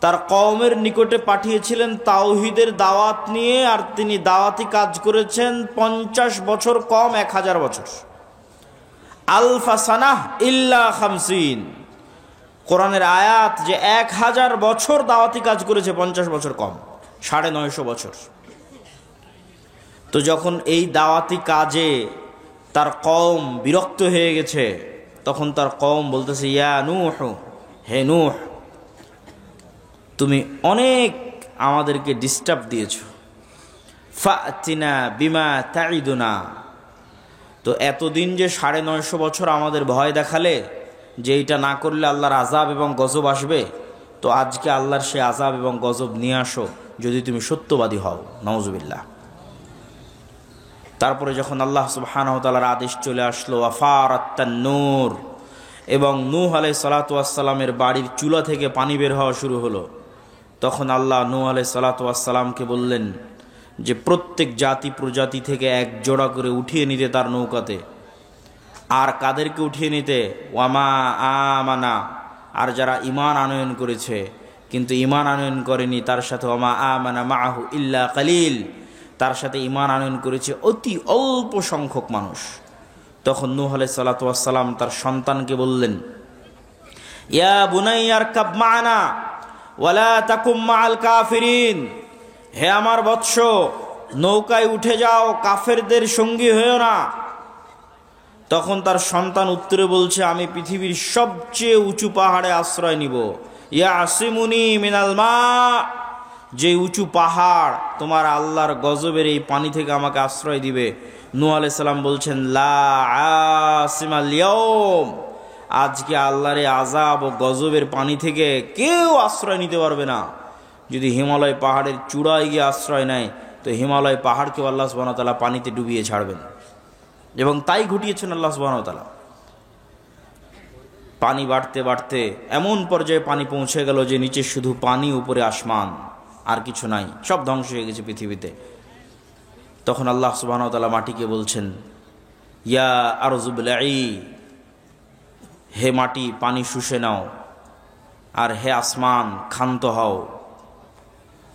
তার কওমের নিকটে পাঠিয়েছিলেন তাওহীদের দাওয়াত নিয়ে, আর তিনি দাওয়াতি কাজ করেছেন 50 বছর কম 1000 বছর। আলফা সানাহ ইল্লা 50, কোরআনের আয়াত যে 1000 বছর দাওয়াতি কাজ করেছে, 50 বছর কম, 950 বছর। তো যখন এই দাওয়াতি কাজে তার কওম বিরক্ত হয়ে গেছে, তখন তার কওম বলতেছে, ইয়া নূহ, হে নূহ, তুমি অনেক আমাদেরকে ডিস্টার্ব দিয়েছ, ফাতিনা বিমা তাইদুনা, তো এতদিন যে 950 বছর আমাদের ভয় দেখালে যে এইটা না করলে আল্লাহর আযাব এবং গজব আসবে, তো আজকে আল্লাহর সে আযাব এবং গজব নিয়ে আসো যদি তুমি সত্যবাদী হও। নাউজুবিল্লাহ। তারপরে যখন আল্লাহ সুবহানাহু ওয়া তাআলার আদেশ চলে আসলো, আফারাত তান্নূর, এবং নূহ আলাইহিস সালাতু ওয়াস সালামের বাড়ির চুলা থেকে পানি বের হওয়া শুরু হলো, তখন আল্লাহ নূহ আলাইহিস সালাতু ওয়াস সালামকে বললেন যে প্রত্যেক জাতি প্রজাতি থেকে এক জোড়া করে উঠিয়ে নিতে তার নৌকাতে। আর কাদেরকে উঠিয়ে নিতে? ওয়ামা আমানা, আর যারা ঈমান আনয়ন করেছে কিন্তু ঈমান আনয়ন করেনি তার সাথে, ওয়ামা আমানা মাআহু ইল্লা কালিল, তার সাথে ঈমান আনয়ন করেছে অতি অল্প সংখ্যক মানুষ। তখন নূহ আলাইহিস সালাতু ওয়াস সালাম তার সন্তানকে বললেন, ইয়া বুনাইয়া আরকাব মা'না ওয়ালা তাকুম মা'আল কাফিরিন, হে আমার বৎস, নৌকায় উঠে যাও, কাফেরদের সঙ্গী হয়েও না। তখন তার সন্তান উত্তরে বলছে, আমি পৃথিবীর সবচেয়ে উঁচু পাহাড়ে আশ্রয় নিব। ইয়াসিমুনি মিনাল মা, যে উঁচু পাহাড় তোমার আল্লাহর গজবের এই পানি থেকে আমাকে আশ্রয় দিবে। নূহ আলাইহিস সালাম বলছেন লা আসিমাল ইয়াউম, আজকে আল্লাহর আযাব ও গজবের পানি থেকে কেউ আশ্রয় নিতে পারবে না। যদি হিমালয় পাহাড়ের চূড়ায় গিয়ে আশ্রয় নেয় তো হিমালয় পাহাড়কেও আল্লাহ সুবহানাহু ওয়া তাআলা পানিতে ডুবিয়ে ছাড়বেন, এবং তাই ঘটিয়েছেন আল্লাহ সুবহানাহু ওয়া তাআলা। পানি বাড়তে বাড়তে এমন পর্যায়ে পানি পৌঁছে গেল যে নিচে শুধু পানি, উপরে আসমান, আর কিছু নাই, সব ধ্বংস হয়ে গেছে পৃথিবীতে। তখন আল্লাহ সুবহানাহু ওয়া তাআলা মাটিকে বলছেন ইয়া আরযু বলঈ, হে মাটি পানি শুষে নাও, আর হে আসমান ক্ষান্ত হও।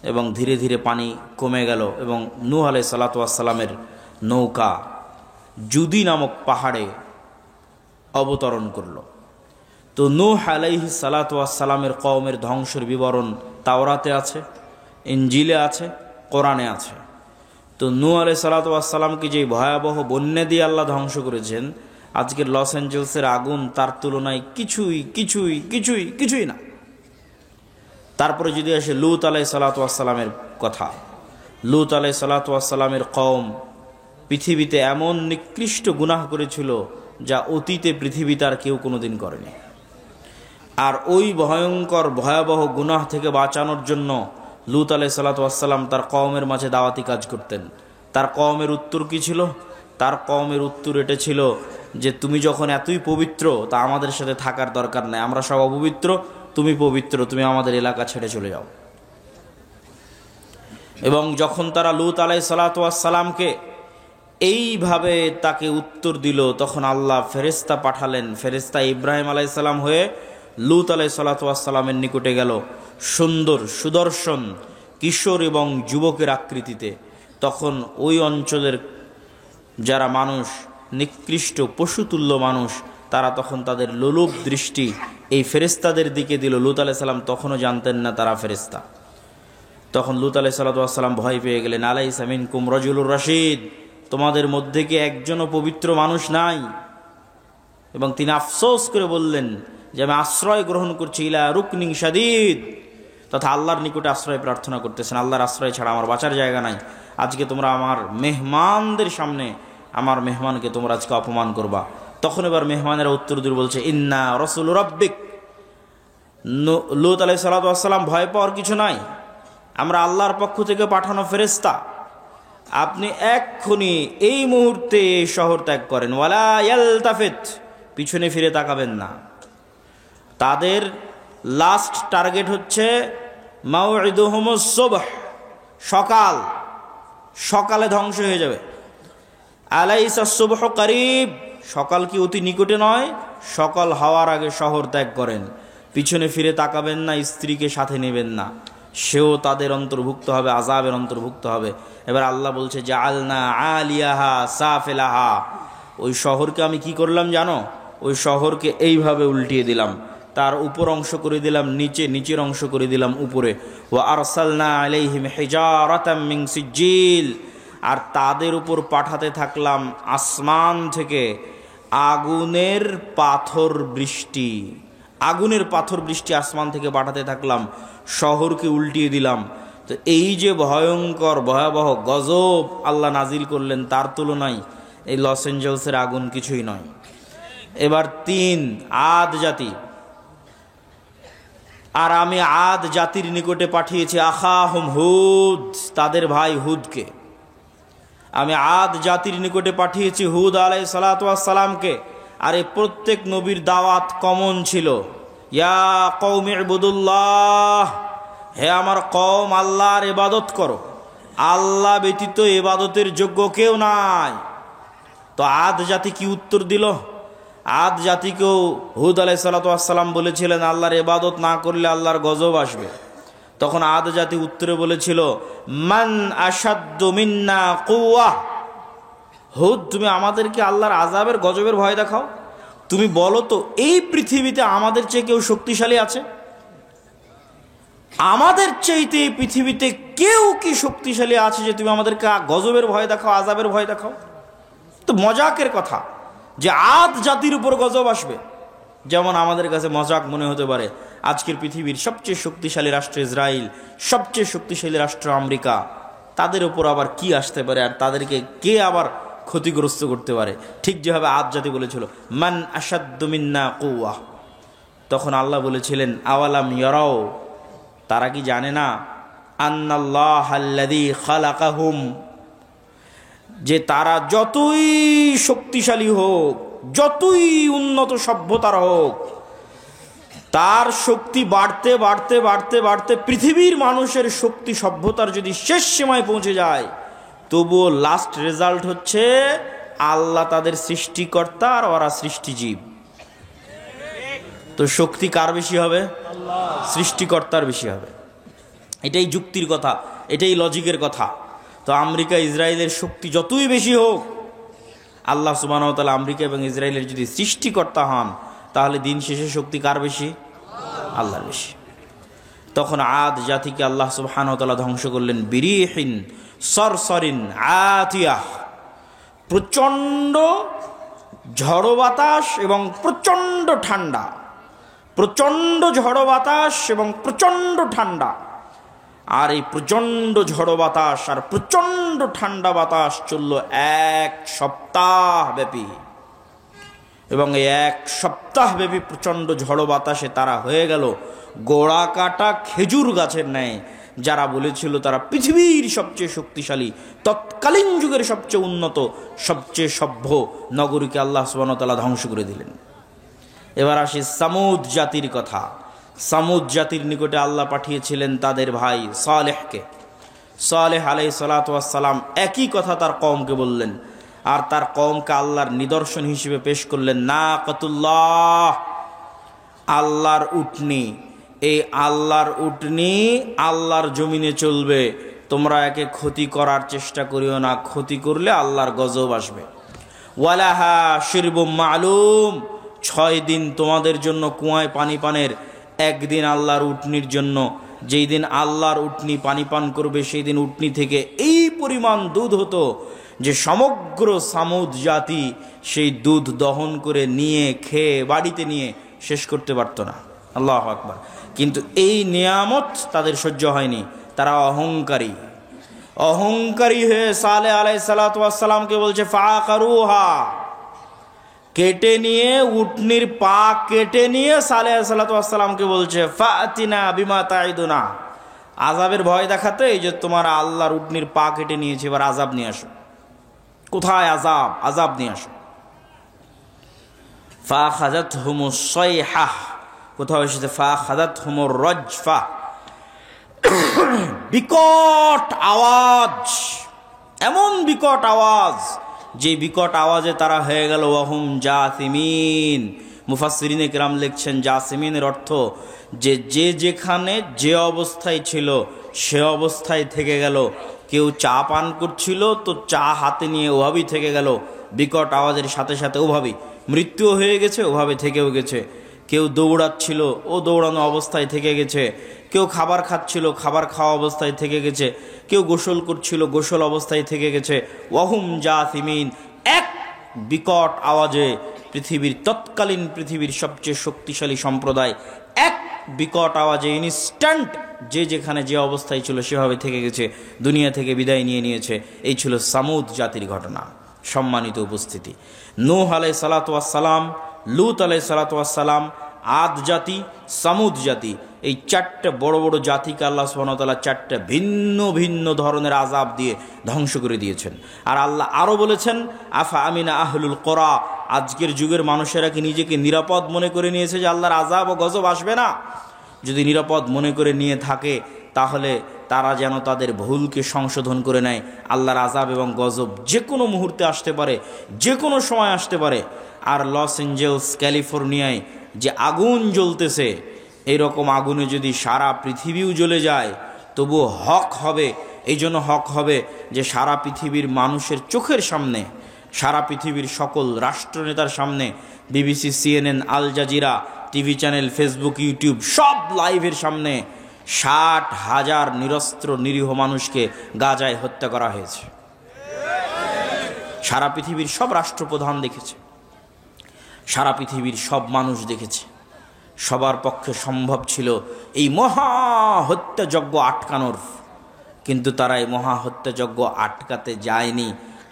এবং ধীরে ধীরে পানি কমে গেল এবং নূহ আলাইহিস সালাতু ওয়াস সালামের নৌকা জুদি নামক পাহাড়ে অবতরণ করল। তো নূহ আলাইহিস সালাতু ওয়াস সালামের কওমের ধ্বংসের বিবরণ তাওরাতে আছে, ইনজিলে আছে, কোরআনে আছে। তো নূহ আলাইহিস সালাতু ওয়াস সালামকে যে ভয়াবহ বন্যা দিয়ে আল্লাহ ধ্বংস করেছেন, আজকের লস অ্যাঞ্জেলসের আগুন তার তুলনায় কিছুই কিছুই কিছুই কিছুই না। তারপরে যদি আসে লূত আলাইহিস সালাতু ওয়াস সালামের কথা, লূত আলাইহিস সালাতু ওয়াস সালামের কওম পৃথিবীতে এমন নিকৃষ্ট গুনাহ করেছিল যা অতীতে পৃথিবীতে আর কেউ কোনোদিন করেনি। আর ওই ভয়ঙ্কর ভয়াবহ গুনাহ থেকে বাঁচানোর জন্য লূত আলাইহিস সালাতু ওয়াস সালাম তার কওমের মাঝে দাওয়াতি কাজ করতেন। তার কওমের উত্তর কি ছিল? তার কওমের উত্তর এটা ছিল যে তুমি যখন এতই পবিত্র তা আমাদের সাথে থাকার দরকার নাই, আমরা সব অপবিত্র, তুমি পবিত্র, তুমি আমাদের এলাকা ছেড়ে চলে যাও। এবং যখন তারা লূত আলাইহিস সালাতু ওয়াস সালামকে এইভাবে তাকে উত্তর দিল, তখন আল্লাহ ফেরেশতা পাঠালেন। ফেরেশতা ইব্রাহিম আলাইহিস সালাম হয়ে লূত আলাইহিস সালাতু ওয়াস সালামের নিকটে গেল, সুন্দর সুদর্শন কিশোর এবং যুবকের আকৃতিতে। তখন ওই অঞ্চলের যারা মানুষ, নিকৃষ্ট পশুতুল্য মানুষ, তারা তখন তাদের লোলুপ দৃষ্টি এই ফেরেশতাদের দিকে দিল। লূত আলাইহিস সালাম তখনও জানতেন না তারা ফেরেশতা। তখন লূত আলাইহিস সালাতু ওয়াস সালাম ভয় পেয়ে গেলেন, আলাইসা মিনকুম রাজুলুর রাশিদ, তোমাদের মধ্যে কি একজনও পবিত্র মানুষ নাই? এবং তিনি আফসোস করে বললেন যে আমি আশ্রয় গ্রহণ করছি ইলা রুকনিন শাদীদ, তথা আল্লাহর নিকটে আশ্রয় প্রার্থনা করতেছেন, আল্লাহর আশ্রয় ছাড়া আমার বাঁচার জায়গা নাই। আজকে তোমরা আমার মেহমানদের সামনে আমার মেহমানকে তোমরা আজকে অপমান করবা। তখন এবার মেহমানেরা উত্তর দিয়ে বলছে ইন্না রাসূলু রাব্বিক, লূত আলাইহিস সালাতু ওয়াস সালাম ভয় পাওয়ার কিছু নাই, আমরা আল্লাহর পক্ষ থেকে পাঠানো ফেরেশতা, আপনি এক্ষুনি এই মুহূর্তে এই শহর ত্যাগ করেন, ওয়ালা ইয়ালতাফিত, পিছনে ফিরে তাকাবেন না। তাদের লাস্ট টার্গেট হচ্ছে মাউইদুহুমুস সুবহ, সকাল, সকালে ধ্বংস হয়ে যাবে। আলাইসাস সুবহু করিব, সকাল কি অতি নিকটে নয়? সকাল হওয়ার আগে শহর ত্যাগ করেন, পিছনে ফিরে তাকাবেন না, স্ত্রীকে সাথে নেবেন না, সেও তাদের অন্তর্ভুক্ত হবে, আযাবের অন্তর্ভুক্ত হবে। এবার আল্লাহ বলছে জাআলনা আলিয়াহা সাফিলাহা, ওই শহরকে আমি কি করলাম জানো? ওই শহরকে এইভাবে উল্টিয়ে দিলাম, তার উপর অংশ করে দিলাম নিচে, নিচের অংশ করে দিলাম উপরে। ওয়া আরসালনা আলাইহিম হিজারাতাম মিন সিজিল, আর তাদের উপর পাঠাতে থাকলাম আসমান থেকে আগুনের পাথর বৃষ্টি, আগুনের পাথর বৃষ্টি আসমান থেকে পাঠাতে থাকলাম, শহরকে উল্টিয়ে দিলাম। তো এই যে ভয়ঙ্কর ভয়াবহ গজব আল্লাহ নাজিল করলেন, তার তুলনায় এই লস অ্যাঞ্জেলসের আগুন কিছুই নয়। এবার 3 আদ জাতি, আর আমি আদ জাতির নিকটে পাঠিয়েছি আখাহুম হুদ, তাদের ভাই হুদকে। আমি আদ জাতির নিকটে পাঠিয়েছি হুদ আলাইহিস সালাতু ওয়াস সালামকে। আর এই প্রত্যেক নবীর দাওয়াত কমন ছিল, ইয়া কওমি ইবুদুল্লাহ, হে আমার কওম আল্লাহর ইবাদত করো, আল্লাহ ব্যতীত ইবাদতের যোগ্য কেউ নাই। তো আদ জাতি কি উত্তর দিল? আদ জাতিকেও হুদ আলাইহিস সালাতু ওয়াস সালাম বলেছিলেন আল্লাহর ইবাদত না করলে আল্লাহর গজব আসবে। তখন আদ জাতি উত্তরে বলেছিল মান আশাদ্দু মিন্না কুওয়া, হুদ তুমি আমাদেরকে আল্লাহর আযাবের গজবের ভয় দেখাও, তুমি বলো তো এই পৃথিবীতে আমাদের চেয়ে কেউ শক্তিশালী আছে? আমাদের চাইতে এই পৃথিবীতে কেউ কি শক্তিশালী আছে যে তুমি আমাদেরকে গজবের ভয় দেখাও, আযাবের ভয় দেখাও? তো মজাকের কথা যে আদ জাতির উপর গজব আসবে, যেমন আমাদের কাছে মজাক মনে হতে পারে আজকের পৃথিবীর সবচেয়ে শক্তিশালী রাষ্ট্র ইসরায়েল, সবচেয়ে শক্তিশালী রাষ্ট্র আমেরিকা, তাদের উপর আবার কি আসতে পারে? আর তাদেরকে কে আবার ক্ষতিগ্রস্ত করতে পারে। ঠিক যেভাবে আদ জাতি বলেছিল মান আশাদ্দু মিন্না কুওয়া, তখন আল্লাহ বলেছিলেন আওয়ালাম ইয়ারাও, তারা কি জানে না আন্নাল্লাহাল্লাযী খালাকাহুম, যে তারা যতই শক্তিশালী হোক, যতই উন্নত সভ্যতার হোক, তার শক্তি বাড়তে বাড়তে বাড়তে বাড়তে পৃথিবীর মানুষের শক্তি সভ্যতার যদি শেষ সীমায় পৌঁছে যায়, তবুও লাস্ট রেজাল্ট হচ্ছে আল্লাহ তাদের সৃষ্টিকর্তা আর ওরা সৃষ্টিজীব। তো শক্তি কার বেশি হবে? সৃষ্টিকর্তার বেশি হবে। এটাই যুক্তির কথা, এটাই লজিকের কথা। তো আমেরিকা ইসরায়েলের শক্তি যতই বেশি হোক, আল্লাহ সুবহানাহু ওয়া তাআলা আমেরিকা এবং ইসরায়েলের যদি সৃষ্টিকর্তা হন, তাহলে দিন শেষে শক্তি কার বেশি? আল্লাহর বেশি। তখন আদ জাতিকে আল্লাহ সুবহানাহু ওয়া তাআলা ধ্বংস করলেন বিরিহিন সরসরিন আতিয়াহ, প্রচণ্ড ঝড়ো বাতাস এবং প্রচণ্ড ঠান্ডা, প্রচণ্ড ঝড়ো বাতাস এবং প্রচণ্ড ঠান্ডা। আর এই প্রচণ্ড ঝড়ো বাতাস আর প্রচণ্ড ঠান্ডা বাতাস চলল 1 সপ্তাহ ব্যাপী, এবং এই 1 সপ্তাহ ব্যাপী প্রচণ্ড ঝড়ো বাতাসে তারা হয়ে গেল গোড়া কাটা খেজুর গাছের ন্যায়। যারা বলেছিল তারা পৃথিবীর সবচেয়ে শক্তিশালী, তৎকালীন যুগের সবচেয়ে উন্নত, সবচেয়ে সভ্য নগরীকে আল্লাহ সুবহানাহু ওয়া তাআলা ধ্বংস করে দিলেন। এবার আসি সামুদ জাতির কথা। সামুদ জাতির নিকটে আল্লাহ পাঠিয়েছিলেন তাদের ভাই সালেহকে। সালেহ আলাইহিস সালাতু ওয়াস সালাম একই কথা তার কওমকে বললেন, আর তার কওমকে আল্লাহর নিদর্শন হিসেবে পেশ করলেন নাকাতুল্লাহ, আল্লাহর উটনি। এই আল্লাহর উটনি আল্লাহর জমিনে চলবে, তোমরা একে ক্ষতি করার চেষ্টা করিও না, ক্ষতি করলে আল্লাহর গজব আসবে। ওয়ালাহা শিরবুম মালুম, 6 দিন তোমাদের জন্য কুয়ায় পানি পানের, একদিন আল্লাহর উটনির জন্য। যেই দিন আল্লাহর উটনি পানি পান করবে, সেই দিন উটনি থেকে এই পরিমাণ দুধ হতো যে সমগ্র সামুদ জাতি সেই দুধ দহন করে নিয়ে খেয়ে বাড়িতে নিয়ে শেষ করতে পারত না। আল্লাহু আকবার। কিন্তু এই নিয়ামত তাদের সহ্য হয়নি, তারা অহংকারী। অহংকারী হয়ে সালেহ আলাইহিস সালাতু ওয়াস সালামকে বলছে ফাকারুহা, কেটে নিয়ে, উটনির পা কেটে নিয়ে সালেহ আলাইহিস সালাতু ওয়াস সালামকে বলছে ফাতিনা বিমা তাইদুনা, আযাবের ভয় দেখাতে এই যে তোমার আল্লাহর উটনির পা কেটে নিয়েছে, এবার আযাব নিয়ে আসো। কোথায় আযাব? আযাব নিয়ে আসো। ফাখাযাতহুমুস সাইহাহ, কোথাও এসেছে ফাখাযাতহুমুর রাজফা, বিকট আওয়াজ, এমন বিকট আওয়াজ যে বিকট আওয়াজে তারা হয়ে গেল ওয়াহুম জাসিমিন। মুফাসসিরিনে কেরাম লিখছেন জাসিমিনের অর্থ যে যেখানে যে অবস্থায় ছিল সে অবস্থায় থেকে গেল। কেউ চা পান করছিল তো চা হাতে নিয়ে ওভাবেই থেকে গেল, বিকট আওয়াজের সাথে সাথে ওভাবেই মৃত্যুও হয়ে গেছে, ওভাবে থেকেও গেছে। কেউ দৌড়াচ্ছিল, ও দৌড়ানো অবস্থায় থেকে গেছে। কেউ খাবার খাচ্ছিল, খাবার খাওয়া অবস্থায় থেকে গেছে। কেউ গোসল করছিল, গোসল অবস্থায় থেকে গেছে। ওয়াহুম জাসিমিন, এক বিকট আওয়াজে পৃথিবীর তৎকালীন পৃথিবীর সবচেয়ে শক্তিশালী সম্প্রদায় এক বিকট আওয়াজে ইনস্ট্যান্ট যে যেখানে যে অবস্থায় ছিল সেভাবে থেকে গেছে, দুনিয়া থেকে বিদায় নিয়ে নিয়েছে। এই ছিল সামুদ জাতির ঘটনা। সম্মানিত উপস্থিতি, নূহ আলাইহিস সালাতু ওয়াস সালাম, লূত আলাইহিস সালাতু ওয়াস সালাম, আদ জাতি, সামুদ জাতি, এই 4টে বড় বড় জাতিকে আল্লাহ সুবহানাহু ওয়া তাআলা 4টে ভিন্ন ভিন্ন ধরনের আযাব দিয়ে ধ্বংস করে দিয়েছেন। আর আল্লাহ আরও বলেছেন আফা আমিনা আহলুল কোরা, আজকের যুগের মানুষেরা কি নিজেকে নিরাপদ মনে করে নিয়েছে যে আল্লাহর আযাব ও গজব আসবে না? যদি নিরাপদ মনে করে নিয়ে থাকে তাহলে তারা যেন তাদের ভুলকে সংশোধন করে নেয়। আল্লাহর আযাব এবং গজব যে কোনো মুহূর্তে আসতে পারে, যে কোনো সময় আসতে পারে। আর লস এঞ্জেলস ক্যালিফোর্নিয়ায় যে আগুন জ্বলতেছে, এইরকম আগুনে যদি সারা পৃথিবীও জ্বলে যায় তবুও হক হবে। এই জন্য হক হবে যে সারা পৃথিবীর মানুষের চোখের সামনে, সারা পৃথিবীর সকল রাষ্ট্রনেতার সামনে, BBC, CNN, Al Jazeera, TV channel, Facebook, YouTube সব লাইভের সামনে 60,000 নিরস্ত্র নিরীহ মানুষকে গাজায় হত্যা করা হয়েছে। সারা পৃথিবীর সব রাষ্ট্রপ্রধান দেখেছে, সারা পৃথিবীর সব মানুষ দেখেছে। সবার পক্ষে সম্ভব ছিল এই মহা হত্যাযজ্ঞ আটকানোর, কিন্তু তারা এই মহা হত্যাযজ্ঞ আটকাতে যায়নি।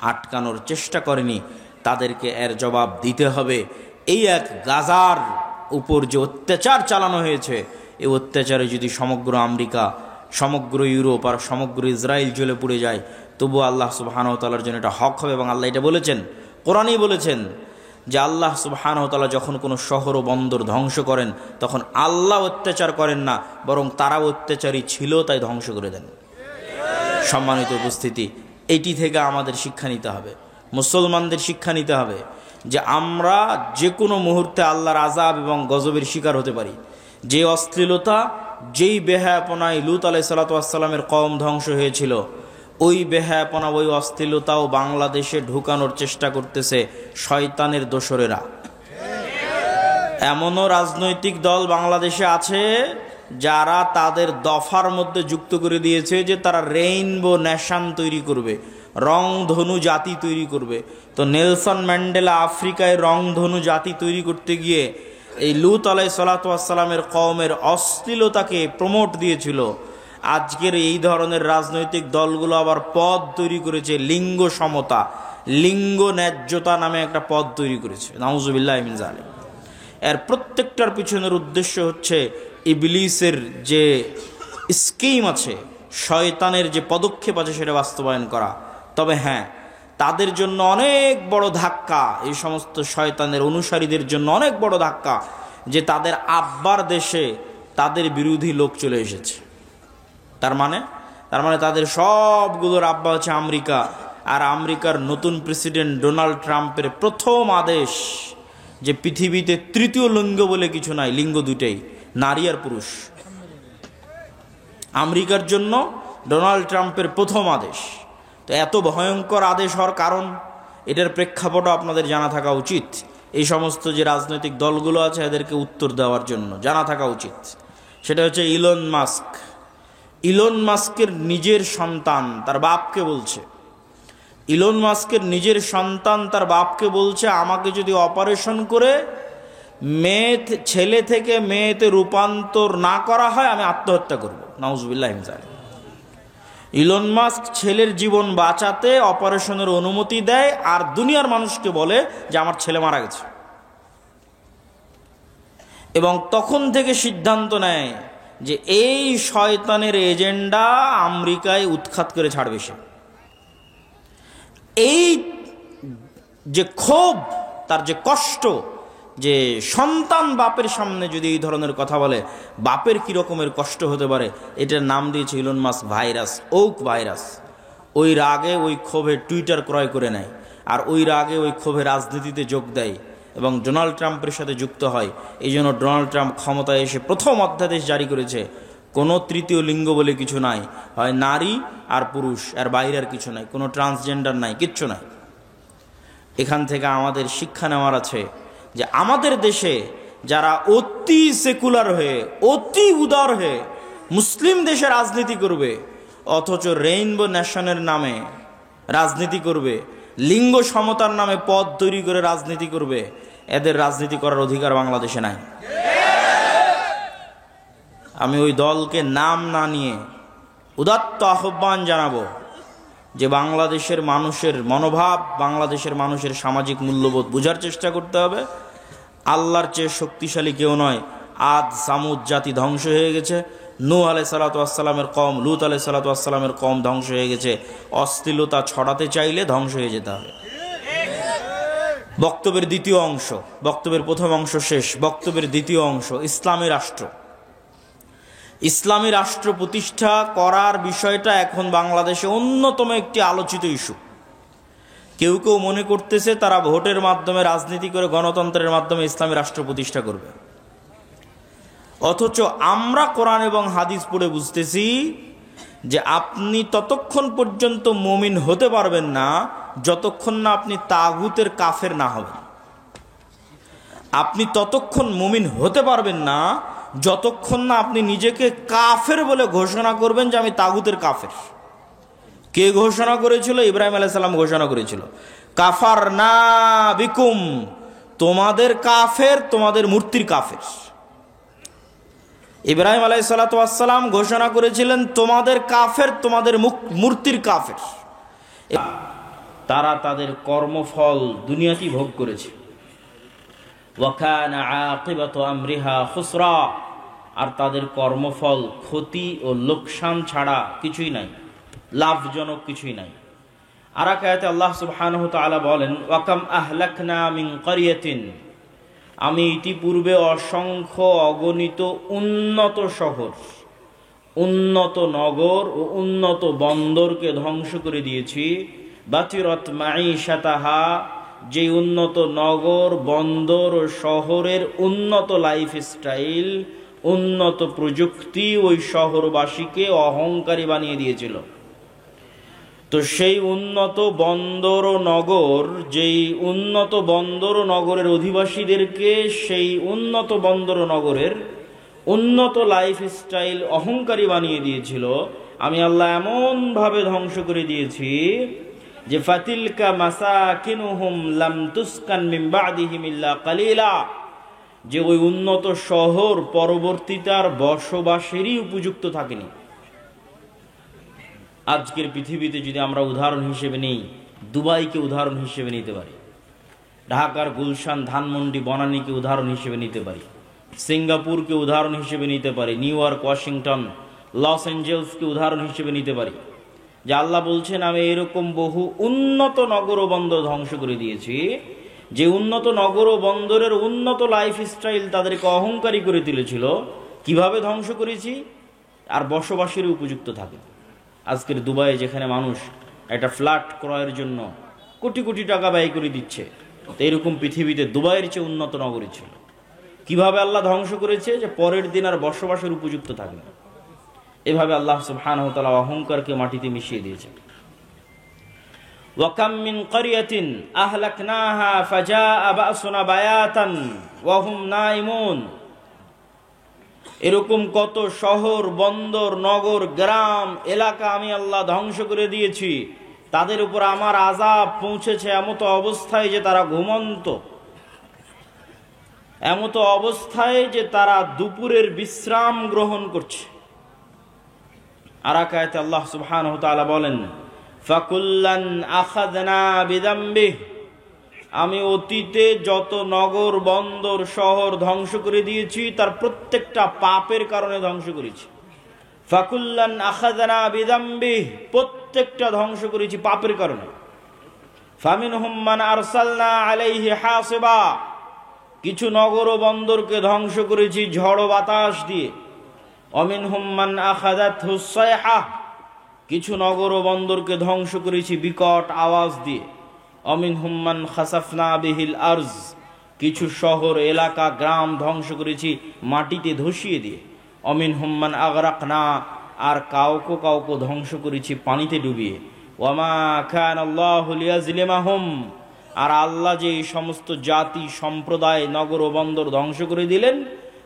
আটকানোর চেষ্টা করেনি, তাদেরকে এর জবাব দিতে হবে। এই এক গাজার উপর যে অত্যাচার চালানো হয়েছে, এই অত্যাচারে যদি সমগ্র আমেরিকা, সমগ্র ইউরোপ আর সমগ্র ইসরায়েল জ্বলে পুড়ে যায়, তবুও আল্লাহ সুবহানাহু ওয়া তাআলার জন্য এটা হক হবে। এবং আল্লাহ এটা বলেছেন, কোরআনেই বলেছেন যে আল্লাহ সুবহানাহু ওয়া তাআলা যখন কোনো শহর ও বন্দর ধ্বংস করেন, তখন আল্লাহ অত্যাচার করেন না, বরং তারা অত্যাচারী ছিল তাই ধ্বংস করে দেন। সম্মানিত উপস্থিতি, এইটি থেকে আমাদের শিক্ষা নিতে হবে, মুসলমানদের শিক্ষা নিতে হবে যে আমরা যে কোনো মুহূর্তে আল্লাহর আযাব এবং গজবের শিকার হতে পারি। যে অশ্লীলতা, যেই বেহায়াপনায় লূত আলাইহিস সালাতু ওয়াস সালামের কওম ধ্বংস হয়েছিল, ওই বেহায়াপনা, ওই অশ্লীলতাও বাংলাদেশে ঢুকানোর চেষ্টা করতেছে শয়তানের দোসরেরা। এমনও রাজনৈতিক দল বাংলাদেশে আছে যারা তাদের দফার মধ্যে যুক্ত করে দিয়েছে যে তারা রেইনবো নেশন তৈরি করবে, রংধনু জাতি তৈরি করবে। তো নেলসন ম্যান্ডেলা আফ্রিকায় রংধনু জাতি তৈরি করতে গিয়ে এই লূত আলাইহিস সালাতু ওয়াস সালামের কওমের অশ্লীলতাকে প্রমোট দিয়েছিল। আজকের এই ধরনের রাজনৈতিক দলগুলো আবার পদ তৈরি করেছে, লিঙ্গ সমতা, লিঙ্গ ন্যায্যতা নামে একটা পদ তৈরি করেছে। নাউজুবিল্লাহি মিন যালিক। এর প্রত্যেকটার পিছনের উদ্দেশ্য হচ্ছে ইবলিসের যে স্কিম আছে, শয়তানের যে পদক্ষেপ আছে, সেটা বাস্তবায়ন করা। তবে হ্যাঁ, তাদের জন্য অনেক বড় ধাক্কা, এই সমস্ত শয়তানের অনুসারীদের জন্য অনেক বড় ধাক্কা যে তাদের আব্বার দেশে তাদের বিরোধী লোক চলে এসেছে। তার মানে তাদের সবগুলোর আব্বা হচ্ছে আমেরিকা। আর আমেরিকার নতুন প্রেসিডেন্ট ডোনাল্ড ট্রাম্পের প্রথম আদেশ যে পৃথিবীতে তৃতীয় লিঙ্গ বলে কিছু নাই, লিঙ্গ দুইটাই, নারী আর পুরুষ। আমেরিকার জন্য ডোনাল্ড ট্রাম্পের প্রথম আদেশ। তো এত ভয়ঙ্কর আদেশ হওয়ার কারণ, এটার প্রেক্ষাপটও আপনাদের জানা থাকা উচিত। এই সমস্ত যে রাজনৈতিক দলগুলো আছে এদেরকে উত্তর দেওয়ার জন্য জানা থাকা উচিত। সেটা হচ্ছে ইলন মাস্কের নিজের সন্তান তার বাপকে বলছে, ইলন মাস্কের নিজের সন্তান তার বাপকে বলছে, আমাকে যদি অপারেশন করে ছেলে থেকে মেয়েতে রূপান্তর না করা হয়, আমি আত্মহত্যা করব। নাউজুবিল্লাহি মিন যালিক। ইলন মাস্ক ছেলের জীবন বাঁচাতে অপারেশনের অনুমতি দেয় আর দুনিয়ার মানুষকে বলে যে আমার ছেলে মারা গেছে, এবং তখন থেকে সিদ্ধান্ত নেয় যে এই শয়তানের এজেন্ডা আমেরিকায় উৎখাত করে ছাড়বে সে। এই যে ক্ষোভ, তার যে কষ্ট, যে সন্তান বাপের সামনে যদি এই ধরনের কথা বলে, বাপের কি রকমের কষ্ট হতে পারে, এটার নাম দিয়েছে Elon Musk virus, woke virus. ওই রাগে, ওই ক্ষোভে টুইটার ক্রয় করে নেয়, আর ওই রাগে, ওই ক্ষোভে রাজনীতিতে যোগ দেয় এবং ডোনাল্ড ট্রাম্পের সাথে যুক্ত হয়। এই জন্য ডোনাল্ড ট্রাম্প ক্ষমতায় এসে প্রথম অধ্যাদেশ জারি করেছে, কোনো তৃতীয় লিঙ্গ বলে কিছু নাই, হয় নারী আর পুরুষ, আর বাইরে আর কিছু নাই, কোনো ট্রান্সজেন্ডার নাই, কিচ্ছু নাই। এখান থেকে আমাদের শিক্ষা নেওয়ার আছে যে আমাদের দেশে যারা অতি সেকুলার হয়ে, অতি উদার হয়ে মুসলিম দেশে রাজনীতি করবে, অথচ রেইনবো নেশনের নামে রাজনীতি করবে, লিঙ্গ সমতার নামে পদ তৈরি করে রাজনীতি করবে, এদের রাজনীতি করার অধিকার বাংলাদেশে নাই। আমি ওই দলকে নাম না নিয়ে উদাত্ত আহ্বান জানাবো যে বাংলাদেশের মানুষের মনোভাব, বাংলাদেশের মানুষের সামাজিক মূল্যবোধ বোঝার চেষ্টা করতে হবে। আল্লাহর চেয়ে শক্তিশালী কেউ নয়। আদ সামুদ জাতি ধ্বংস হয়ে গেছে, নূহ আলাইহিস সালাতু ওয়াস সালামের কওম, লূত আলাইহিস সালাতু ওয়াস সালামের কওম ধ্বংস হয়ে গেছে। অশ্লীলতা ছড়াতে চাইলে ধ্বংস হয়ে যেতে হবে। বক্তব্যের দ্বিতীয় অংশ, বক্তব্যের প্রথম অংশ শেষ, বক্তব্যের দ্বিতীয় অংশ, ইসলামী রাষ্ট্র। ইসলামী রাষ্ট্র প্রতিষ্ঠা করার বিষয়টা এখন বাংলাদেশে অন্যতম একটি আলোচিত ইস্যু। কেউ কেউ মনে করতেছে তারা ভোটের মাধ্যমে, রাজনীতি করে, গণতন্ত্রের মাধ্যমে ইসলামী রাষ্ট্র প্রতিষ্ঠা করবে। অথচ আমরা কোরআন এবং হাদিস পড়ে বুঝতেছি যে আপনি ততক্ষণ পর্যন্ত মুমিন হতে পারবেন না যতক্ষণ না আপনি তাগুতের কাফের না হবেন। আপনি ততক্ষণ মুমিন হতে পারবেন না যতক্ষণ না আপনি নিজেকে কাফের বলে ঘোষণা করবেন যে আমি তাগুতের কাফের। কে ঘোষণা করেছিল? ইব্রাহিম আলাইহিস সালাম ঘোষণা করেছিল, কাফারনা বিকুম, তোমাদের কাফের, তোমাদের মূর্তির কাফের। ইব্রাহিম আলাইহিস সালাতু ওয়াস সালাম ঘোষণা করেছিলেন তোমাদের কাফের, তোমাদের মূর্তির কাফের। তারা তাদের কর্মফল দুনিয়াতেই ভোগ করেছে। ওয়া কানা আকিবাতু আমরিহা খুসরা, আর তাদের কর্মফল ক্ষতি ও লোকসান ছাড়া কিছুই নাই, লাভজনক কিছুই নাই। আর এক আয়াতে আল্লাহ সুবহানাহু ওয়া তাআলা বলেন, ওয়া কাম আহলাকনা মিন ক্বরিয়াতিন, আমি ইতিপূর্বে অসংখ্য অগণিত উন্নত শহর, উন্নত নগর ও উন্নত বন্দরকে ধ্বংস করে দিয়েছি। বাতিরাত মাঈশাতাহা, যে উন্নত নগর বন্দর ও শহরের উন্নত লাইফস্টাইল, উন্নত প্রযুক্তি ওই শহরবাসীকে অহংকারী বানিয়ে দিয়েছিল। তো সেই উন্নত বন্দর ও নগর, যেই উন্নত বন্দর ও নগরের অধিবাসীদেরকে সেই উন্নত বন্দর ও নগরের উন্নত লাইফস্টাইল অহংকারী বানিয়ে দিয়েছিল, আমি আল্লাহ এমন ভাবে ধ্বংস করে দিয়েছি যে ফাতিলকা মাসাকিনুহুম লাম তুসকান মিন বাদিহিম ইল্লা কালিলা, যে ওই উন্নত শহর পরবর্তীতে আর বসবাসেরই উপযুক্ত থাকেনি। আজকের পৃথিবীতে যদি আমরা উদাহরণ হিসেবে নেই, দুবাইকে উদাহরণ হিসেবে নিতে পারি, ঢাকার গুলশান, ধানমন্ডি, বনানীকে উদাহরণ হিসেবে নিতে পারি, সিঙ্গাপুরকে উদাহরণ হিসেবে নিতে পারি, নিউ ইয়র্ক, ওয়াশিংটন, লস অ্যাঞ্জেলসকে উদাহরণ হিসেবে নিতে পারি, যে আল্লাহ বলছেন আমি এরকম বহু উন্নত নগর ও বন্দর ধ্বংস করে দিয়েছি, যে উন্নত নগর ও বন্দরের উন্নত লাইফস্টাইল তাদেরকে অহংকারী করে তুলেছিল। কিভাবে ধ্বংস করেছি? আর বসবাসের উপযুক্ত থাকে। আজকের দুবাইয়ে যেখানে মানুষ একটা ফ্ল্যাট ক্রয়ের জন্য কোটি কোটি টাকা ব্যয় করে দিচ্ছে, তো এরকম পৃথিবীতে দুবাইয়ের চেয়ে উন্নত নগরী ছিল। কিভাবে আল্লাহ ধ্বংস করেছে? যে পরের দিন আর বসবাসের উপযুক্ত থাকে না। এভাবে আল্লাহ সুবহানাহু ওয়া তাআলা অহংকারকে মাটিতে মিশিয়ে দিয়েছে। ওয়া কাম মিন ক্বরিয়াতিন আহলাকনাহা ফাজাআ বা'সুনা বায়াতান ওয়া হুম নাইমুন, এরকম কত শহর, বন্দর, নগর, গ্রাম, এলাকা আমি আল্লাহ ধ্বংস করে দিয়েছি, তাদের উপর আমার আযাব পৌঁছেছে এমত অবস্থায় যে তারা ঘুমন্ত, এমত অবস্থায় যে তারা দুপুরের বিশ্রাম গ্রহণ করছে। আর এক আয়াতে আল্লাহ সুবহানাহু ওয়া তাআলা বলেন, ফাকুল্লান আখাযনা বিযামবিহি, আমি অতীতে যত নগর, বন্দর, শহর ধ্বংস করে দিয়েছি তার প্রত্যেকটা পাপের কারণে ধ্বংস করেছি। ফাকুল্লান আখাযনা বিযামবিহি, প্রত্যেকটা ধ্বংস করেছি পাপের কারণে। ফামিনহুম মান আরসালনা আলাইহি হাসিবা, কিছু নগর ও বন্দরকে ধ্বংস করেছি ঝড় বাতাস দিয়ে। অমিনহুম মান আখাযাতহুস সায়হা, কিছু নগর ও বন্দরকে ধ্বংস করেছি বিকট আওয়াজ দিয়ে। অমিনহুম মান খাসাফনা বিহিল আরজ, কিছু শহর, এলাকা, গ্রাম ধ্বংস করেছি মাটিতে ধসিয়ে দিয়ে। অমিনহুম মান আগরাকনা, আর কাউকে কাউকে ধ্বংস করেছি পানিতে ডুবিয়ে। ওয়ামা কানাল্লাহু লিয়াজলিমাহুম, আর আল্লাহ যে এই সমস্ত জাতি, সম্প্রদায়, নগর ও বন্দর ধ্বংস করে দিলেন,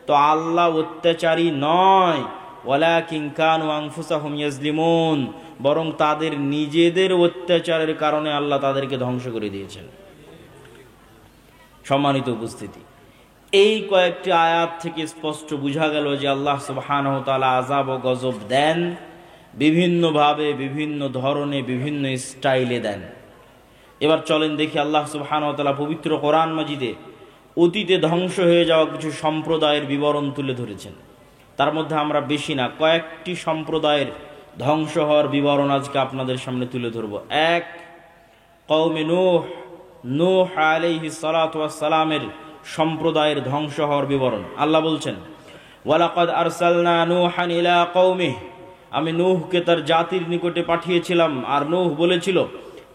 তো আল্লাহ অত্যাচারী নয়। ওয়ালাকিন কানু আনফুসাহুম ইয়াজলিমুন, বরং তাদের নিজেদের অত্যাচারের কারণে আল্লাহ তাদেরকে ধ্বংস করে দিয়েছেন। সম্মানিত উপস্থিতি, এই কয়েকটি আয়াত থেকে স্পষ্ট বোঝা গেল যে আল্লাহ সুবহানাহু ওয়া তাআলা আযাব ও গজব দেন, বিভিন্নভাবে, বিভিন্ন ধরনে, বিভিন্ন স্টাইলে দেন। এবার চলেন দেখি আল্লাহ সুবহানাহু ওয়া তাআলা পবিত্র কোরআন মাজিদে অতীতে ধ্বংস হয়ে যাওয়া কিছু সম্প্রদায়ের বিবরণ তুলে ধরেছেন। তার মধ্যে আমরা বেশি না, কয়েকটি সম্প্রদায়ের ধ্বংস হওয়ার বিবরণ আজকে আপনাদের সামনে তুলে ধরব। এক, কওমে নূহ, নূহ আলাইহিস সালাতু ওয়াস সালামের সম্প্রদায়ের ধ্বংস হওয়ার বিবরণ। আল্লাহ বলছেন, ওয়ালাকাদ আরসালনা নূহান ইলা কওমিহি, আমি নূহকে তার জাতির নিকটে পাঠিয়েছিলাম, আর নূহ বলেছিল,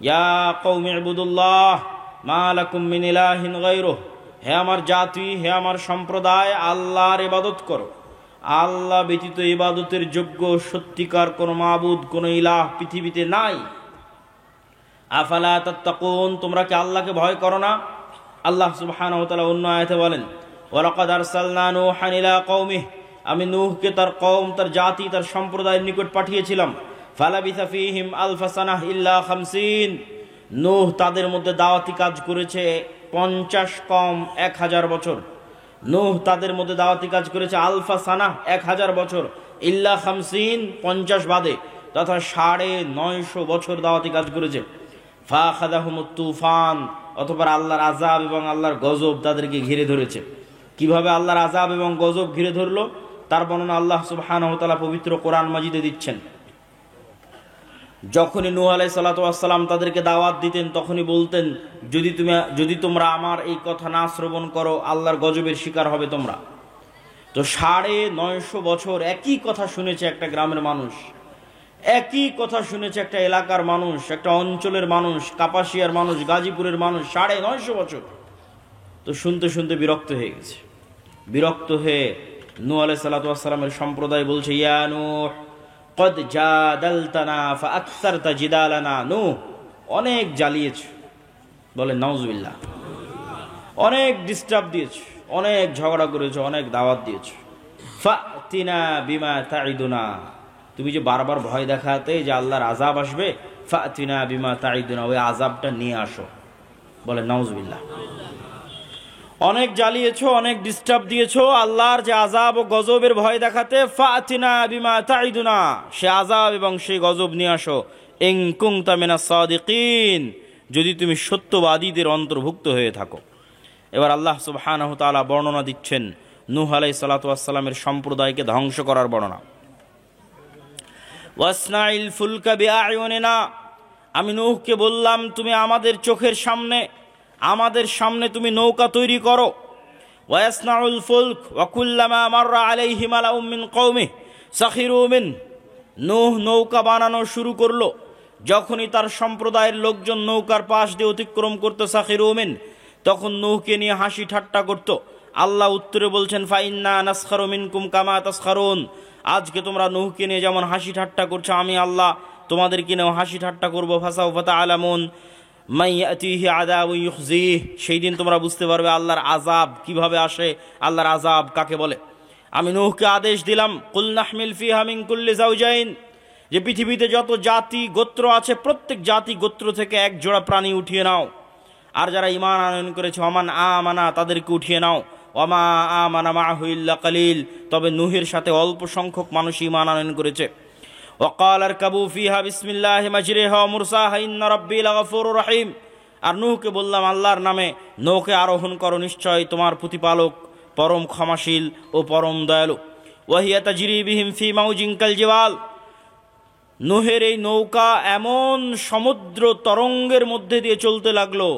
ইয়া কওমি ইবুদুল্লাহ মা লাকুম মিন ইলাহিন গায়রুহু, হে আমার জাতি, হে আমার সম্প্রদায়, আল্লাহর ইবাদত করো। আল্লাহ ব্যতীত ইবাদতের যোগ্য সত্যিকার কোন মাবুদ, কোন ইলাহ পৃথিবীতে নাই। আফালা তাত্তাকুন, তোমরা কি আল্লাহকে ভয় করো না? আল্লাহ সুবহানাহু ওয়া তাআলা অন্য আয়াতে বলেন, ওয়ালাকাদ আরসালনা নূহান ইলা কওমিহি, আমি নূহকে তার কওম, তার জাতি, তার সম্প্রদায়ের নিকট পাঠিয়েছিলাম। ফালাবিসা ফীহিম আলফা সানাহ ইল্লা 50, নূহ তাদের মধ্যে দাওয়াতি কাজ করেছে 50 কম 1000 বছর। নূহ তাদের মধ্যে দাওয়াতি কাজ করেছে আলফা সানাহ 1000 বছর, ইল্লা 50 50 বাদে, তথা 950 বছর দাওয়াতি কাজ করেছে। ফাখাযাহুমুত তুফান, অতঃপর আল্লাহর আযাব এবং আল্লাহর গজব তাদেরকে ঘিরে ধরেছে। কিভাবে আল্লাহর আযাব এবং গজব ঘিরে ধরলো তার বর্ণনা আল্লাহ সুবহানাহু ওয়া তাআলা পবিত্র কোরআন মাজিদে দিচ্ছেন। যখনই নূহ আলাইহিস সালাতু ওয়াস সালাম তাদেরকে দাওয়াত দিতেন তখনই বলতেন, যদি তোমরা আমার এই কথা না শ্রবণ করো আল্লাহর গজবের শিকার হবে তোমরা। তো 950 বছর একই কথা শুনেছে একটা গ্রামের মানুষ, একই কথা শুনেছে একটা এলাকার মানুষ, একটা অঞ্চলের মানুষ, কাপাসিয়ার মানুষ, গাজীপুরের মানুষ, 950 বছর। তো শুনতে শুনতে বিরক্ত হয়ে গেছে। বিরক্ত হয়ে নূহ আলাইহিস সালাতু ওয়াস সালামের সম্প্রদায় বলছে, ইয়া নূহ কদ জাদালতানা ফাআকসারতা জিদালানা। নূহ, অনেক জ্বালিয়েছ, বলে নাউজুবিল্লাহ, অনেক ডিস্টার্ব দিয়েছ, অনেক ঝগড়া করেছ, অনেক দাওয়াত দিয়েছ। ফাতিনা বিমা তাইদুনা, তুমি যে বারবার ভয় দেখাতে যে আল্লাহর আযাব আসবে, ফাতিনা বিমা তাইদুনা, ওই আযাবটা নিয়ে আসো। বলে নাউজুবিল্লাহ, অনেক জ্বালিয়েছো, অনেক ডিস্টার্ব দিয়েছো, আল্লাহর যে আযাব ও গজবের ভয় দেখাতে, ফাতিনা বিমা তাইদুনা, সে আযাব এবং সেই গজব নিয়ে আসো। ইন কুনতা মিনাস সাদিকিন, যদি তুমি সত্যবাদীদের অন্তর্ভুক্ত হয়ে থাকো। এবার আল্লাহ সুবহানাহু ওয়া তাআলা বর্ণনা দিচ্ছেন নূহ আলাইহিস সালাতু ওয়াস সালামের সম্প্রদায়কে ধ্বংস করার বর্ণনা। ওয়াসনাইল ফুলকা বিআয়ুনিনা, আমি নূহকে বললাম তুমি আমাদের চোখের সামনে, আমাদের সামনে তুমি নৌকা তৈরি করো। ওয়াসনাউল ফুলক ওয়া কুল্লামা মাররা আলাইহি মালাউম মিন কওমিহি সাখিরু মিন, নূহ নৌকা বানানো শুরু করলো। যখনই তার সম্প্রদায়ের লোকজন নৌকার পাশ দিয়ে অতিক্রম করত, সাখিরু মিন, তখন নূহকে নিয়ে হাসি ঠাট্টা করত। আল্লাহ উত্তরে বলছেন, ফাইন্না নাসখারু মিনকুম কামা তাসখারুন, আজকে তোমরা নূহকে নিয়ে যেমন হাসি ঠাট্টা করছো, আমি আল্লাহ তোমাদেরকে নিয়েও হাসি ঠাট্টা করবো। ফাসাউফা তা'লামুন মান ইয়াতিহি আযাবুন ইউখজিহ, সেই দিন তোমরা বুঝতে পারবে আল্লাহর আযাব কিভাবে আসে, আল্লাহর আযাব কাকে বলে। আমি নূহকে আদেশ দিলাম, কুল নাহমিল ফিহা মিন কুল্লি যাওজাইন, যে পৃথিবীতে যত জাতি গোত্র আছে প্রত্যেক জাতি গোত্র থেকে এক জোড়া প্রাণী উঠিয়ে নাও। আর যারা ঈমান আনয়ন করেছে, ওমান আমানা, তাদেরকে উঠিয়ে নাও। ওয়ামা আমানা মাআহু ইল্লা কালিল, তবে নূহের সাথে অল্প সংখ্যক মানুষ ঈমান আনয়ন করেছে। ওয়াকাল আরকাবু ফিহা বিসমিল্লাহি মাজরিহা ওয়া মুরসাহা ইন্না রাব্বি লাগাফুরুর রহিম, আর নূহকে বললাম আল্লাহর নামে নৌকে আরোহণ করো, নিশ্চয় তোমার প্রতিপালক পরম ক্ষমাশীল ও পরম দয়ালু। ওয়াহিয়া তাজরি বিহিম ফি মাউজিন কাল জিবাল, নূহের এই নৌকা এমন সমুদ্র তরঙ্গের মধ্যে দিয়ে চলতে লাগলো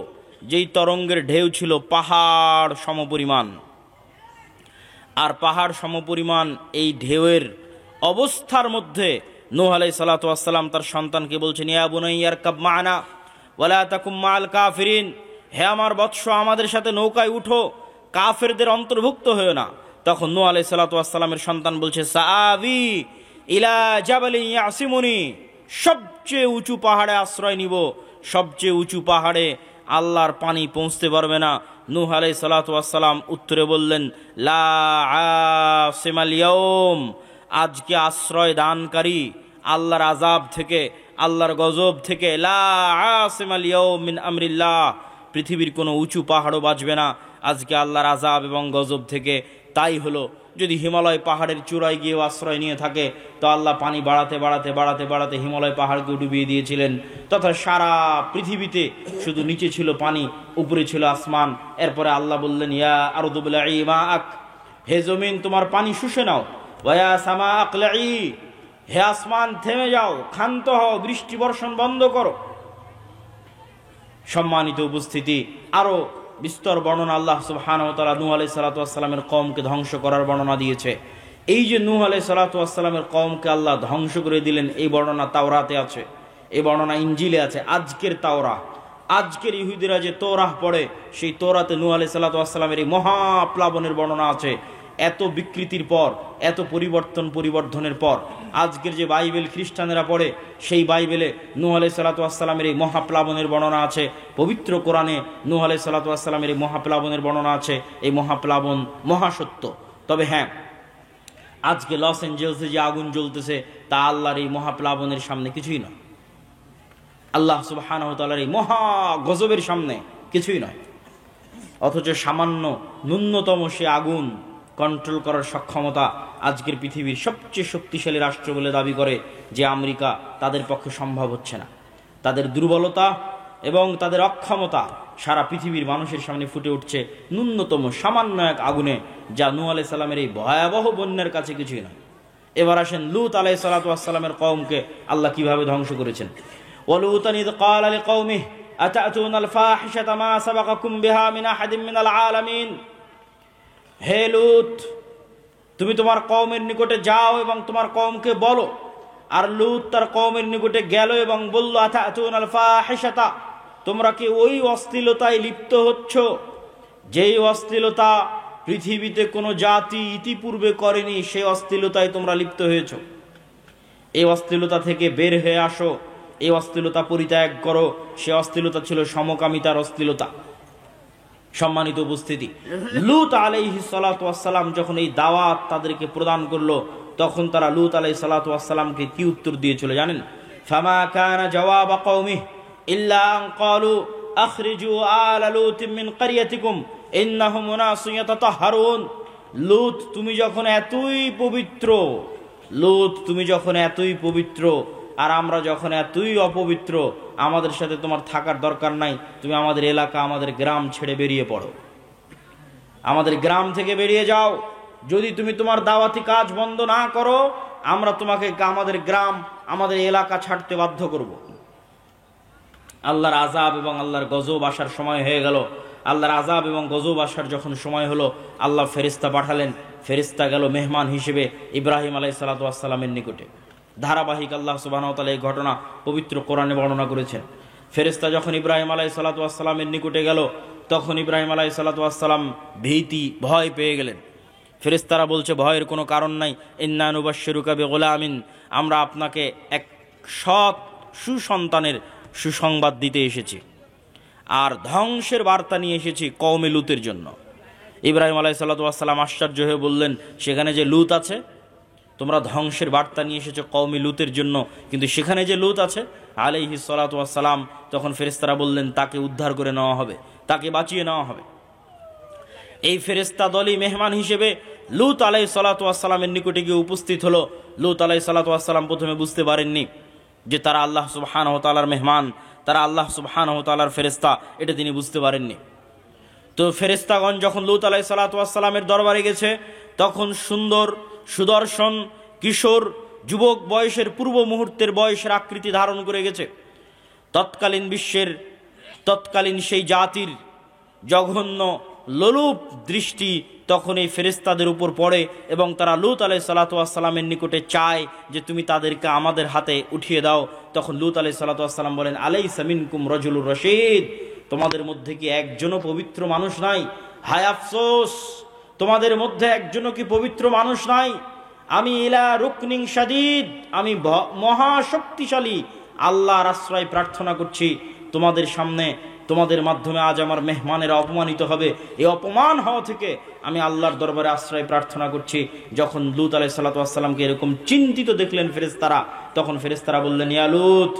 যেই তরঙ্গের ঢেউ ছিল পাহাড় সমপরিমাণ। আর পাহাড় সমপরিমাণ এই ঢেউয়ের অবস্থার মধ্যে নূহ আলাইহিস সালাতু ওয়াস সালাম তার সন্তানকে বলছেন, ইয়া বুনাইয়া আরকাব মা'না ওয়ালা তাকুম মা'আল কাফিরিন, হে আমার বৎস আমাদের সাথে নৌকায় উঠো, কাফেরদের অন্তর্ভুক্ত হয়ো না। তখন নূহ আলাইহিস সালাতু ওয়াস সালামের সন্তান বলছে, সাআবি ইলা জাবালিন ইয়াসিমুনি, সবচেয়ে উঁচু পাহাড়ে আশ্রয় নিব। সবচেয়ে উঁচু পাহাড়ে আল্লাহর পানি পৌঁছতে পারবে না। নূহ আলাইহিস সালাতু ওয়াস সালাম উত্তরে বললেন, লা আসিমাল ইয়াউম, আজকে আশ্রয় দানকারী আল্লাহর আযাব থেকে, আল্লাহর গজব থেকে, লা আসিমাল ইয়াউম মিন আমরিল্লাহ, পৃথিবীর কোনো উঁচু পাহাড়ও বাঁচবে না আজকে আল্লাহর আযাব এবং গজব থেকে। তাই হলো, যদি হিমালয় পাহাড়ের চূড়ায় গিয়ে আশ্রয় নিয়ে থাকে তো আল্লাহ পানি বাড়াতে বাড়াতে বাড়াতে বাড়াতে হিমালয় পাহাড়কে ডুবিয়ে দিয়েছিলেন, তথা সারা পৃথিবীতে শুধু নিচে ছিল পানি, উপরে ছিল আসমান। এরপরে আল্লাহ বললেন, ইয়া আরদু বলঈ মাআক, হে জমিন তোমার পানি শুষে নাও। ওয়া সামা আকলাই, হে আসমান থেমে যাও, ক্ষান্ত হও, বৃষ্টি বর্ষণ বন্ধ করো। সম্মানিত উপস্থিতি, আরো বিস্তর বর্ণনা আল্লাহ সুবহানাহু ওয়া তাআলা নূহ আলাইহিস সালাতু ওয়াস সালামের কওমকে ধ্বংস করার বর্ণনা দিয়েছে। এই যে নূহ আলাইহিস সালাতু ওয়াস সালামের কওমকে আল্লাহ ধ্বংস করে দিলেন, এই বর্ণনা তাওরাতে আছে, এই বর্ণনা ইনজিলে আছে। আজকের তাওরা, আজকের ইহুদিরা যে তৌরাহ পড়ে, সেই তৌরাতে নূহ আলাইহিস সালাতু ওয়াস সালামের এই মহাপ্লাবনের বর্ণনা আছে। এত বিকৃতির পর, এত পরিবর্ধনের পর আজকের যে বাইবেল খ্রিস্টানেরা পড়ে, সেই বাইবেলে নূহ আলাইহিস সালাতু ওয়াস সালামের এই মহাপ্লাবনের বর্ণনা আছে। পবিত্র কোরআনে নূহ আলাইহিস সালাতু ওয়াস সালামের এই মহাপ্লাবনের বর্ণনা আছে। এই মহাপ্লাবন মহাসত্য। তবে হ্যাঁ, আজকে লস অ্যাঞ্জেলসে যে আগুন জ্বলতেছে তা আল্লাহর এই মহাপ্লাবনের সামনে কিছুই নয়। আল্লাহ সুবহানাহু ওয়া তাআলার এই মহা গজবের সামনে কিছুই নয়। অথচ সামান্য ন্যূনতম সে আগুন কন্ট্রোল করার সক্ষমতা আজকের পৃথিবীর সবচেয়ে শক্তিশালী রাষ্ট্র বলে দাবি করে যে আমেরিকা, তাদের পক্ষে সম্ভব হচ্ছে না। তাদের দুর্বলতা, এবং তাদের অক্ষমতা সারা পৃথিবীর মানুষের সামনে ফুটে উঠছে ন্যূনতম সামান্য এক আগুনে, যা নূহ আলাইহিস সালামের এই ভয়াবহ বন্যার কাছে কিছুই নয়। এবার আসেন লূত আলাইহিস সালাতু ওয়াস সালামের কওমকে আল্লাহ কিভাবে ধ্বংস করেছেন। ওয়ালুতান ইয ক্বালা লিকাওমিহি আতাতুনাল ফাহিশাতা মা সাবাকাকুম বিহা মিন আহাদিন মিনাল আলামিন। হে লূত, তুমি তোমার কওমের নিকটে যাও এবং তোমার কওমকে বলো। আর লূত তার কওমের নিকটে গেল এবং বলল, আতাতুনাল ফাহিশাতা, তোমরা কি ওই অশ্লীলতায় লিপ্ত হচ্ছ যেই অশ্লীলতা পৃথিবীতে কোনো জাতি ইতিপূর্বে করেনি, সেই অশ্লীলতায় তোমরা লিপ্ত হয়েছ। এই অশ্লীলতা থেকে বের হয়ে আসো, এই অশ্লীলতা পরিত্যাগ করো। সে অশ্লীলতা ছিল সমকামিতার অশ্লীলতা। সম্মানিত উপস্থিতি, লূত আলাইহিস সালাতু ওয়াস সালাম যখন এই দাওয়াত তাদেরকে প্রদান করলো, তখন তারা লূত আলাইহিস সালাতু ওয়াস সালামকে কি উত্তর দিয়েছিল জানেন? ফামা কানা জওয়াব কওমিহি ইল্লা আন ক্বালু আখরিজু আলা লূতিন মিন ক্বরিয়াতিকুম ইন্নাহুম উনাসুন ইয়াতাতাহহারুন। লূত, তুমি যখন এতই পবিত্র আর আমরা যখন এতই অপবিত্র, আমাদের সাথে তোমার থাকার দরকার নাই। তুমি আমাদের এলাকা, আমাদের গ্রাম ছেড়ে বেরিয়ে পড়ো, আমাদের গ্রাম থেকে বেরিয়ে যাও। যদি তুমি তোমার দাওয়াতি কাজ বন্ধ না করো, আমরা তোমাকে আমাদের গ্রাম, আমাদের এলাকা ছাড়তে বাধ্য করব। আল্লাহর আযাব এবং আল্লাহর গজব আসার সময় হয়ে গেল। আল্লাহর আযাব এবং গজব আসার যখন সময় হলো, আল্লাহ ফেরেশতা পাঠালেন। ফেরেশতা গেল মেহমান হিসেবে ইব্রাহিম আলাইহিস সালাতু ওয়াস সালামের নিকটে। ধারাবাহিক আল্লাহ সুবহানাহু ওয়া তাআলা এই ঘটনা পবিত্র কোরআনে বর্ণনা করেছেন। ফেরেশতা যখন ইব্রাহিম আলাইহিস সালাতু ওয়াস সালামের নিকটে গেল, তখন ইব্রাহিম আলাইহিস সালাতু ওয়াস সালাম ভয় পেয়ে গেলেন। ফেরেশতারা বলছে, ভয়ের কোনো কারণ নাই। ইন্না নুবাশশিরুকা বিগুলামিন, আমরা আপনাকে এক সৎ সুসন্তানের সুসংবাদ দিতে এসেছি, আর ধ্বংসের বার্তা নিয়ে এসেছি কওমে লূতের জন্য। ইব্রাহিম আলাইহিস সালাতু ওয়াস সালাম আশ্চর্য হয়ে বললেন, সেখানে যে লূত আছে, তোমরা ধ্বংসের বার্তা নিয়ে এসেছো কওমে লূতের জন্য, কিন্তু সেখানে যে লূত আছে আলাইহিস সালাতু ওয়াস সালাম, তখন ফেরেশতারা বললেন, তাকে উদ্ধার করে নেওয়া হবে, তাকে বাঁচিয়ে নেওয়া হবে। এই ফেরেশতা দলই মেহমান হিসেবে লূত আলাইহিস সালাতু ওয়াস সালামের নিকটে গিয়ে উপস্থিত হলো। লূত আলাইহিস সালাতু ওয়াস সালাম প্রথমে বুঝতে পারেননি যে তারা আল্লাহ সুবহানাহু ওয়া তাআলার মেহমান, তারা আল্লাহ সুবহানাহু ওয়া তাআলার ফেরেশতা, এটা তিনি বুঝতে পারেননি। তো ফেরেশতাগণ যখন লূত আলাইহিস সালাতু ওয়াস সালামের দরবারে গেছে, তখন সুন্দর সুদর্শন কিশোর যুবক বয়সের পূর্ব মুহূর্তের বয়সের আকৃতি ধারণ করে গেছে। তৎকালীন সেই জাতির জঘন্য লোলুপ দৃষ্টি তখন এই ফেরেশতাদের উপর পড়ে এবং তারা লূত আলাইহিস সালাতু ওয়াস সালামের নিকটে চায় যে তুমি তাদেরকে আমাদের হাতে উঠিয়ে দাও। তখন লূত আলাইহিস সালাতু ওয়াস সালাম বলেন, আলাইসা মিনকুম রাজুলুর রশীদ, তোমাদের মধ্যে কি একজনও পবিত্র মানুষ নাই? হায় আফসোস, তোমাদের মধ্যে একজনও কি পবিত্র মানুষ নাই? আমি ইলা রুকনিন শাদীদ, আমি মহাশক্তিশালী আল্লাহর আশ্রয় প্রার্থনা করছি। তোমাদের সামনে, তোমাদের মাধ্যমে আজ আমার মেহমানেরা অপমানিত হবে, এই অপমান হওয়া থেকে আমি আল্লাহর দরবারে আশ্রয় প্রার্থনা করছি। যখন লূত আলাইহিস সালাতু ওয়াস সালামকে এরকম চিন্তিত দেখলেন ফেরেশতারা, তখন ফেরেশতারা বললেন, ইয়া লূত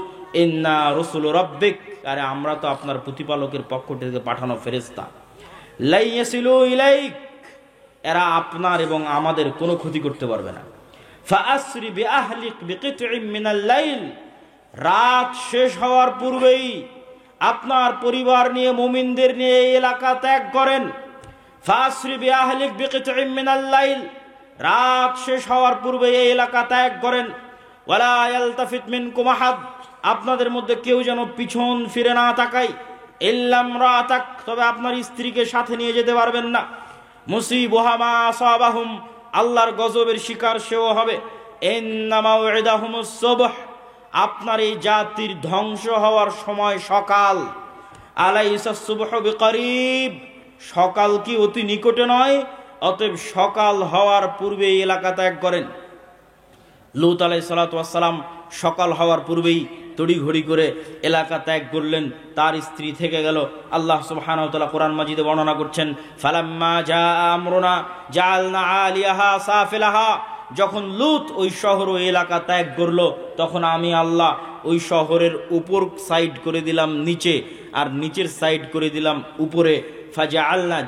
ইন্না রাসূল রাব্বিক, আরে আমরা তো আপনার প্রতিপালকের পক্ষ থেকে পাঠানো ফেরেশতা। লা ইয়াসিলু ইলাইক, এরা আপনার এবং আমাদের কোনো ক্ষতি করতে পারবে না। ফাআসরি বিআহলিক বিকিতইম মিনাল লাইল, রাত শেষ হওয়ার পূর্বেই আপনার পরিবার নিয়ে, মুমিনদের নিয়ে এই এলাকা ত্যাগ করেন। ফাআসরি বিআহলিক বিকিতইম মিনাল লাইল, রাত শেষ হওয়ার পূর্বে এই এলাকা ত্যাগ করেন। ওয়ালা ইয়ালতাফিত মিনকুম আহাদ, আপনাদের মধ্যে কেউ যেন পিছন ফিরে না তাকায়। ইল্লা ইমরাতাক, তবে আপনার স্ত্রীকে সাথে নিয়ে যেতে পারবেন না। মুসিবুহা মা আসাবাহুম, আল্লাহর গজবের শিকার সেও হবে। ইন্না মাউইদাহুমুস সুবহ, আপনার এই জাতির ধ্বংস হওয়ার সময় সকাল। আলাইসাস সুবহু বিকরিব, সকাল কি অতি নিকটে নয়? অতএব সকাল হওয়ার পূর্বে এই এলাকা ত্যাগ করেন। লূত আলাইহিস সালাতু ওয়াস সালাম সকাল হওয়ার পূর্বেই তড়িঘড়ি করে এলাকা ত্যাগ করলেন, তার স্ত্রী থেকে গেল। আল্লাহ সুবহানাহু ওয়া তাআলা কোরআন মাজিদে বর্ণনা করছেন, ফালাম্মা জাআ আমরুনা জাআলনা আলিয়াহা সাফিলাহা, যখন লূত ওই শহর ও এলাকা ত্যাগ করলো, তখন আমি আল্লাহ ওই শহরের উপর সাইড করে দিলাম নিচে, আর নিচের সাইড করে দিলাম উপরে।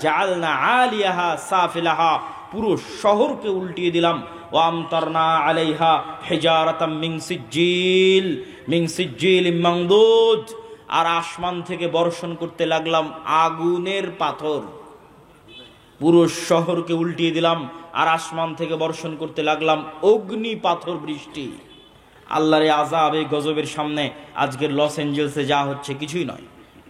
জাআলনা আলিয়াহা সাফিলাহা, পুরো শহরকে উল্টিয়ে দিলাম। ওয়ামতারনা আলাইহা হিজারাতাম মিন সিজ্জিল মানদুদ, আর আসমান থেকে বর্ষণ করতে লাগলাম আগুনের পাথর। পুরো শহরকে উল্টিয়ে দিলাম আর আসমান থেকে বর্ষণ করতে লাগলাম অগ্নি পাথর বৃষ্টি। আল্লাহর এই আযাব, এই গজবের সামনে আজকের লস এঞ্জেলসে যা হচ্ছে কিছুই নয়।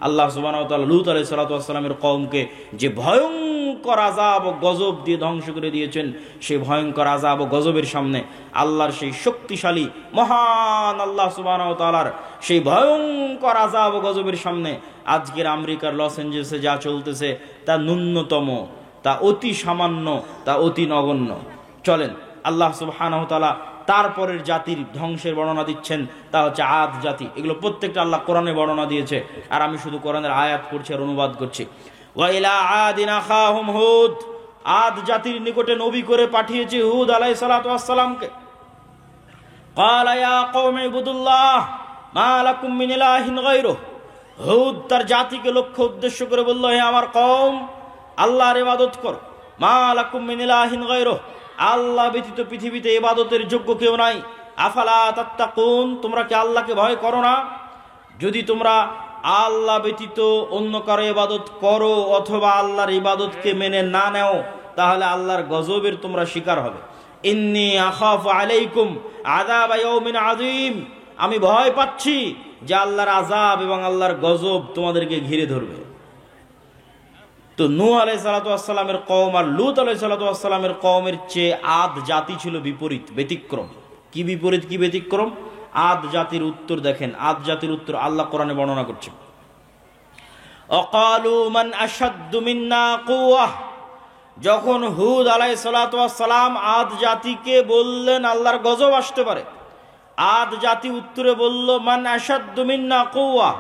আল্লাহ সুবহানাহু ওয়া তাআলা লূত আলাইহিস সালাতু ওয়াস সালামের কওমকে যে ভয়ঙ্কর আযাব ও গজব দিয়ে ধ্বংস করে দিয়েছেন, সেই ভয়ঙ্কর আযাব ও গজবের সামনে আল্লাহর সেই শক্তিশালী মহান আল্লাহ সুবহানাহু ওয়া তাআলার সেই ভয়ঙ্কর আযাব ও গজবের সামনে আজকের আমেরিকার লস এঞ্জেলসে যা চলতেছে তা ন্যূনতম, তা অতি সামান্য, তা অতি নগণ্য। চলেন আল্লাহ সুবহানাহু ওয়া তাআলা তারপরের জাতির ধ্বংসের বর্ণনা দিচ্ছেন, তা হচ্ছে আদ জাতি। এগুলো প্রত্যেকটা আল্লাহ কোরআনে বর্ণনা দিয়েছে, আর আমি শুধু কোরআনের আয়াত করছি আর অনুবাদ করছি। ওয়া ইলা আদিন আখাহুম হুদ, আদ জাতির নিকটে নবী করে পাঠিয়েছি হুদ আলাইহিস সালাতু ওয়াস সালামকে। ক্বালা ইয়া কওমি ইবুদুল্লাহ মা লাকুম মিন ইলাহিন গায়রুহু। হুদ তার জাতিকে লক্ষ্য উদ্দেশ্য করে বলল, হে আমার কওম, আল্লাহর ইবাদত করো। মা লাকুম মিন ইলাহিন গায়রুহু, আল্লাহ ব্যতীত পৃথিবীতে ইবাদতের যোগ্য কেউ নাই। আফালা তাত্তাকুন, তোমরা কি আল্লাহকে ভয় করো না? যদি তোমরা আল্লাহ ব্যতীত অন্য কারো ইবাদত করো অথবা আল্লাহর ইবাদতকে মেনে না নেও, তাহলে আল্লাহর গজবের তোমরা শিকার হবে। ইন্নী আখাফু আলাইকুম আযাব ইয়াউমিন আযীম, আমি ভয় পাচ্ছি যে আল্লাহর আযাব এবং আল্লাহর গজব তোমাদেরকে ঘিরে ধরবে। তো নূহ আলাইহিস সালাতু ওয়াস সালামের কওম আর লূত আলাইহিস সালাতু ওয়াস সালামের কওমের চেয়ে আদ জাতি ছিল বিপরীত, ব্যতিক্রম। কি বিপরীত, কি ব্যতিক্রম? আদ জাতির উত্তর দেখেন, আদ জাতির উত্তর আল্লাহ কোরআনে বর্ণনা করছেন। অকালু মান আশাদ্দু মিন্না কুওয়াহ, যখন হুদ আলাইহিস সালাতু ওয়াস সালাম আদ জাতিকে বললেন আল্লাহর গজব আসতে পারে, আদ জাতি উত্তরে বলল মান আশাদ্দু মিন্না কুওয়াহ,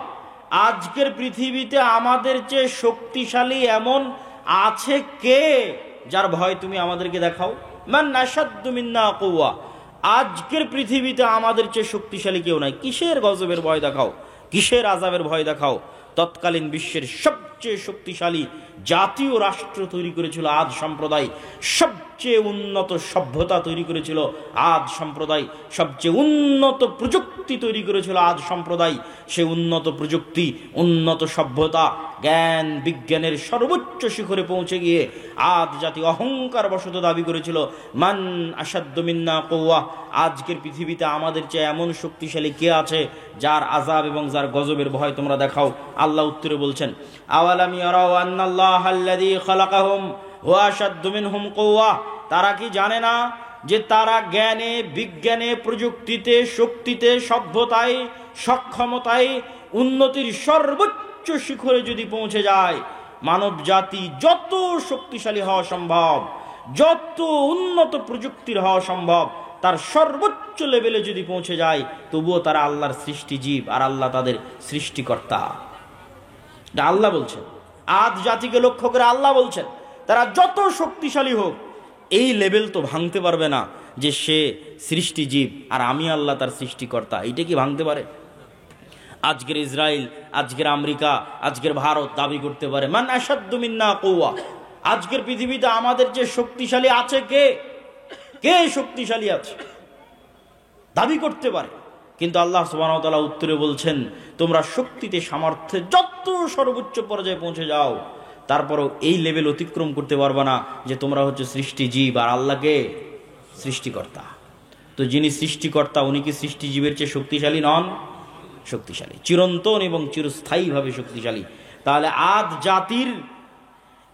আজকের পৃথিবীতে আমাদের চেয়ে শক্তিশালী এমন আছে কে যার ভয় তুমি আমাদেরকে দেখাও? মান আশাদ্দু মিন্না কুওয়াহ, আজকের পৃথিবীতে আমাদের চেয়ে শক্তিশালী কেউ নাই। কিসের গজবের ভয় দেখাও, কিসের আযাবের ভয় দেখাও? তৎকালীন বিশ্বের সবচেয়ে শক্তিশালী জাতীয় রাষ্ট্র তৈরি করেছিল আদ সম্প্রদায়, সবচেয়ে উন্নত সভ্যতা তৈরি করেছিল আদ সম্প্রদায়, সবচেয়ে উন্নত প্রযুক্তি তৈরি করেছিল আদ সম্প্রদায়। সে উন্নত প্রযুক্তি, উন্নত সভ্যতা, জ্ঞান বিজ্ঞানের সর্বোচ্চ শিখরে পৌঁছে গিয়ে আদ জাতি অহংকার বশত দাবি করেছিল মান আশাদ্দু মিন্না কুওয়াহ, আজকের পৃথিবীতে আমাদের চেয়ে এমন শক্তিশালী কে আছে যার আযাব এবং যার গজবের ভয় তোমরা দেখাও। আল্লাহ উত্তরে বলছেন, আওয়ালাম ইয়ারাউ আন্নাল্লাহাল্লাযী খালাকাহুম হুয়া আশাদ্দু মিনহুম কুওয়াহ, তারা কি জানে না যে তারা জ্ঞানে বিজ্ঞানে প্রযুক্তিতে শক্তিতে সভ্যতায় সক্ষমতায় উন্নতির সর্বোচ্চ শিখরে যদি পৌঁছে যায়, মানব জাতি যত শক্তিশালী হওয়া সম্ভব, যত উন্নত প্রযুক্তির হওয়া সম্ভব, তার সর্বোচ্চ লেভেলে যদি পৌঁছে যায়, তবুও তারা আল্লাহর সৃষ্টি জীব আর আল্লাহ তাদের সৃষ্টিকর্তা। আল্লাহ বলছেন, আদ জাতিকে লক্ষ্য করে আল্লাহ বলছেন, তারা যত শক্তিশালী হোক এই লেভেল তো ভাঙতে পারবে না যে সে সৃষ্টি জীব আর আমি আল্লাহ তার সৃষ্টিকর্তা। এইটা কি ভাঙতে পারে? আজকের ইসরায়েল, আজকের আমেরিকা, আজকের ভারত দাবি করতে পারে মান আশাদ্দু মিন্না কুওয়াহ, আজকের পৃথিবীতে আমাদের যে শক্তিশালী আছে কে, কে শক্তিশালী আছে দাবি করতে পারে। কিন্তু আল্লাহ সুবহানাহু ওয়া তাআলা উত্তরে বলছেন, তোমরা শক্তিতে সামর্থ্যে যত সর্বোচ্চ পর্যায়ে পৌঁছে যাও, তারপরও এই লেভেল অতিক্রম করতে পারবে না যে তোমরা হচ্ছে সৃষ্টিজীব আর আল্লাহকে সৃষ্টিকর্তা। তো যিনি সৃষ্টিকর্তা উনি কি সৃষ্টিজীবের চেয়ে শক্তিশালী নন? শক্তিশালী, চিরন্তন এবং চিরস্থায়ীভাবে শক্তিশালী। তাহলে আদ জাতির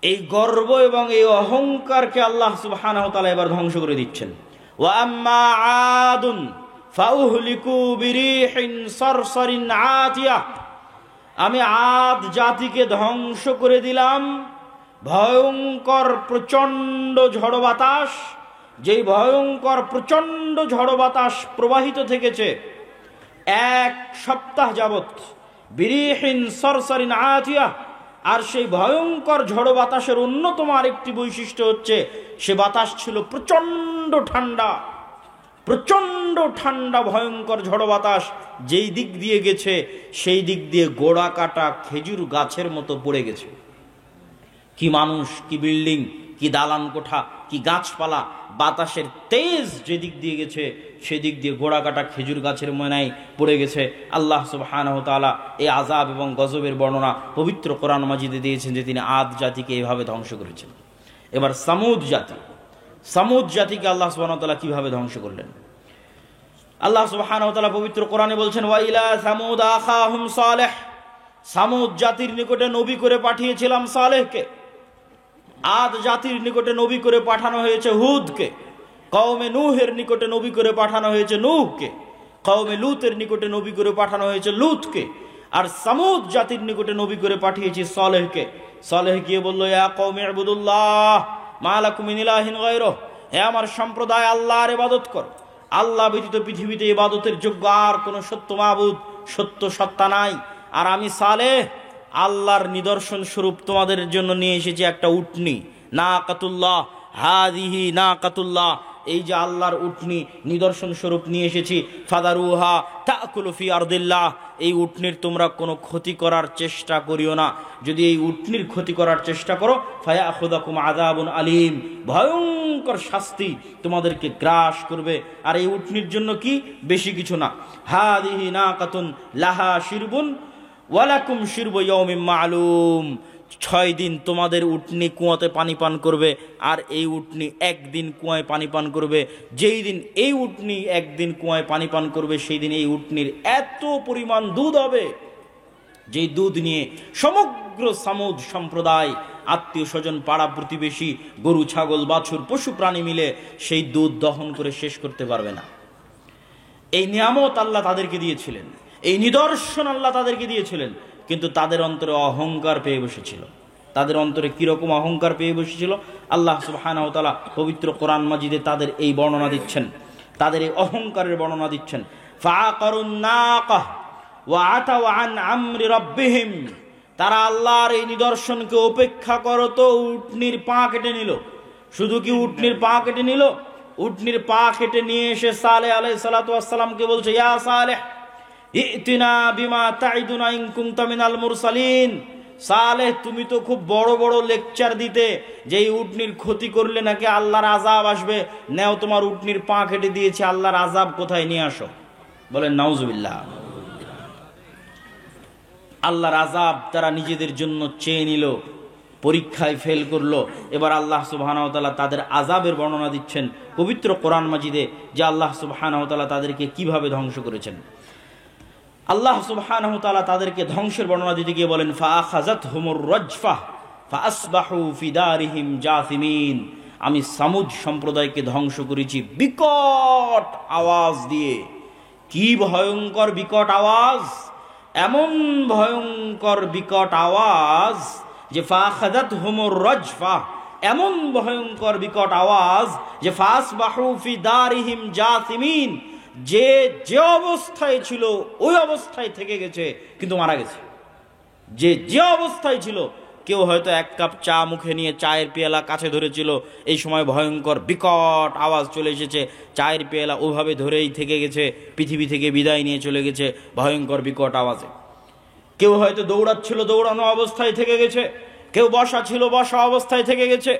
এই গর্ব এবং এই অহংকারকে আল্লাহ সুবহানাহু ওয়া তাআলা এবার ধ্বংস করে দিচ্ছেন। ওয়া আম্মা আদুন ফাউহলিকু বিরিহিন সারসারিন আতিয়া, আমি আদ জাতিকে ধ্বংস করে দিলাম ভয়ঙ্কর প্রচণ্ড ঝড় বাতাস, যেই ভয়ঙ্কর প্রচণ্ড ঝড় বাতাস প্রবাহিত থেকেছে 1 সপ্তাহ যাবৎ। বিরিহিন সারসারিন আতিয়া, আর সেই ভয়ঙ্কর ঝড় বাতাসের অন্যতম আরেকটি বৈশিষ্ট্য হচ্ছে সে বাতাস ছিল প্রচণ্ড ঠান্ডা, প্রচণ্ড ঠান্ডা ভয়ঙ্কর ঝড় বাতাস যেই দিক দিয়ে গেছে সেই দিক দিয়ে গোড়া কাটা খেজুর গাছের মতো পড়ে গেছে। কি মানুষ, কি বিল্ডিং, কি দালান কোঠা কি গাছপালা, বাতাসের তেজ যেদিক দিয়ে গেছে সেদিক দিয়ে গোড়া কাটা খেজুর গাছের ময়নায় পড়ে গেছে। আল্লাহ সুবহানাহু ওয়া তাআলা এই আযাব এবং গজবের বর্ণনা পবিত্র কোরআন মাজিদে দিয়েছেন যে তিনি আদ জাতিকে এইভাবে ধ্বংস করেছেন। এবার সামুদ জাতিকে আল্লাহ সুবহানাহু ওয়া তাআলা কিভাবে ধ্বংস করলেন? আল্লাহ সুবহানাহু ওয়া তাআলা পবিত্র কোরআনে বলছেন, ওয়া ইলা সামুদ আখাহুম সালেহ, সামুদ জাতির নিকটে নবী করে পাঠিয়েছিলাম সালেহকে। আদ জাতির নিকটে নবী করে পাঠানো হয়েছে হুদকে। কওমে নূহের নিকটে নবী করে পাঠানো হয়েছে নূহকে। কওমে লূতের নিকটে নবী করে পাঠানো হয়েছে লূতকে। আর সামুদ জাতির নিকটে নবী করে পাঠিয়েছি সালেহকে। সালেহ গিয়ে বলল, ইয়া কওমি ইবুদুল্লাহ মা লাকুম মিন ইলাহিন গায়রুহু, হে আমার সম্প্রদায়, আল্লাহর ইবাদত করো। আল্লাহ ব্যতীত পৃথিবীতে ইবাদতের যোগ্য আর কোনো সত্য মাবুদ, সত্য সত্তা নাই। আর আমি সালেহ আল্লাহর নিদর্শন স্বরূপ তোমাদের জন্য নিয়ে এসেছি একটা উটনি, নাকাতুল্লাহ, হাদিহি নাকাতুল্লাহ, এই যে আল্লাহর উটনি নিদর্শন স্বরূপ নিয়ে এসেছি। ফাদারুহা তাকুলু ফি আরদিল্লাহ, এই উটনির তোমরা কোনো ক্ষতি করার চেষ্টা করিও না। যদি এই উটনির ক্ষতি করার চেষ্টা করো, ফায়াখুযাকুম আযাবুন আলীম, ভয়ঙ্কর শাস্তি তোমাদেরকে গ্রাস করবে। আর এই উটনির জন্য কি, বেশি কিছু না। হাদিহি নাকাতুন লাহা শিরবুন ওয়ালাকুম শিরবু ইয়াউমিন মা'লুম, 6 দিন তোমাদের উটনি কুয়াতে পানি পান করবে, আর এই উটনি একদিন কুয়ায় পানি পান করবে। যেই দিন এই উটনি একদিন কুয়ায় পানি পান করবে, সেই দিন এই উটনির এত পরিমাণ দুধ হবে, যেই দুধ নিয়ে সমগ্র সামুদ সম্প্রদায়, আত্মীয় স্বজন, পাড়া প্রতিবেশী, গরু ছাগল বাছুর পশু প্রাণী মিলে সেই দুধ দহন করে শেষ করতে পারবে না। এই নিয়ামত আল্লাহ তাদেরকে দিয়েছিলেন, এই নিদর্শন আল্লাহ তাদেরকে দিয়েছিলেন, কিন্তু তাদের অন্তরে অহংকার পেয়ে বসেছিল। তাদের অন্তরে কিরকম অহংকার পেয়ে বসেছিল আল্লাহ সুবহানাহু ওয়া তাআলা পবিত্র কোরআন মাজিদে তাদের এই বর্ণনা দিচ্ছেন, তাদের এই অহংকারের বর্ণনা দিচ্ছেন। ফাআকারুন নাকাহ ওয়া আতাউ আন আমরি রাব্বিহিম, তারা আল্লাহর এই নিদর্শনকে উপেক্ষা করত, উটনির পা কেটে নিল। শুধু কি উটনির পা কেটে নিল? উটনির পা কেটে নিয়ে এসে সালেহ আলাইহিস সালাতু ওয়াস সালামকে বলছে, ইয়া সালেহ ইতিনা বিমা তাইদুনা ইন কুনতা মিনাল মুরসালিন। সালেহ, তুমি তো খুব বড় বড় লেকচার দিতে যে এই উটনির ক্ষতি করলে নাকি আল্লাহর আযাব আসবে। নেও, তোমার উটনির পা কেটে দিয়েছে, আল্লাহর আযাব কোথায় নিয়ে আসো। বলেন নাউজুবিল্লাহ। আল্লাহর আযাব তারা নিজেদের জন্য চেয়ে নিল, পরীক্ষায় ফেল করলো। এবার আল্লাহ সুবহানাহু ওয়া তাআলা তাদের আযাবের বর্ণনা দিচ্ছেন পবিত্র কোরআন মাজিদে, যে আল্লাহ সুবহানাহু ওয়া তাআলা তাদেরকে কিভাবে ধ্বংস করেছেন। আল্লাহ সুবহানাহু ওয়া তাআলা তাদেরকে ধ্বংসের বর্ণনা দিতে গিয়ে বলেন, ফাআখাযাতহুমুর রাজফা ফাআসবাহু ফি দারিহিম জাসিমিন, আমি সামুদ সম্প্রদায়কে ধ্বংস করেছি বিকট আওয়াজ দিয়ে। কি ভয়ঙ্কর বিকট আওয়াজ! এমন ভয়ঙ্কর বিকট আওয়াজ যে ফাআখাযাতহুমুর রাজফা, এমন ভয়ঙ্কর বিকট আওয়াজ যে ফাআসবাহু ফি দারিহিম জাসিমিন, যে যে অবস্থায় ছিল ওই অবস্থায় থেকে গেছে, কিন্তু মারা গেছে। যে যে অবস্থায় ছিল, কেউ হয়তো এক কাপ চা মুখে নিয়ে চায়ের পেয়ালা কাছে ধরেছিল, এই সময় ভয়ঙ্কর বিকট আওয়াজ চলে এসেছে, চায়ের পেয়ালা ওভাবে ধরেই থেকে গেছে, পৃথিবী থেকে বিদায় নিয়ে চলে গেছে ভয়ঙ্কর বিকট আওয়াজে। কেউ হয়তো দৌড়াচ্ছিল, দৌড়ানো অবস্থায় থেকে গেছে। কেউ বসা ছিল, বসা অবস্থায় থেকে গেছে।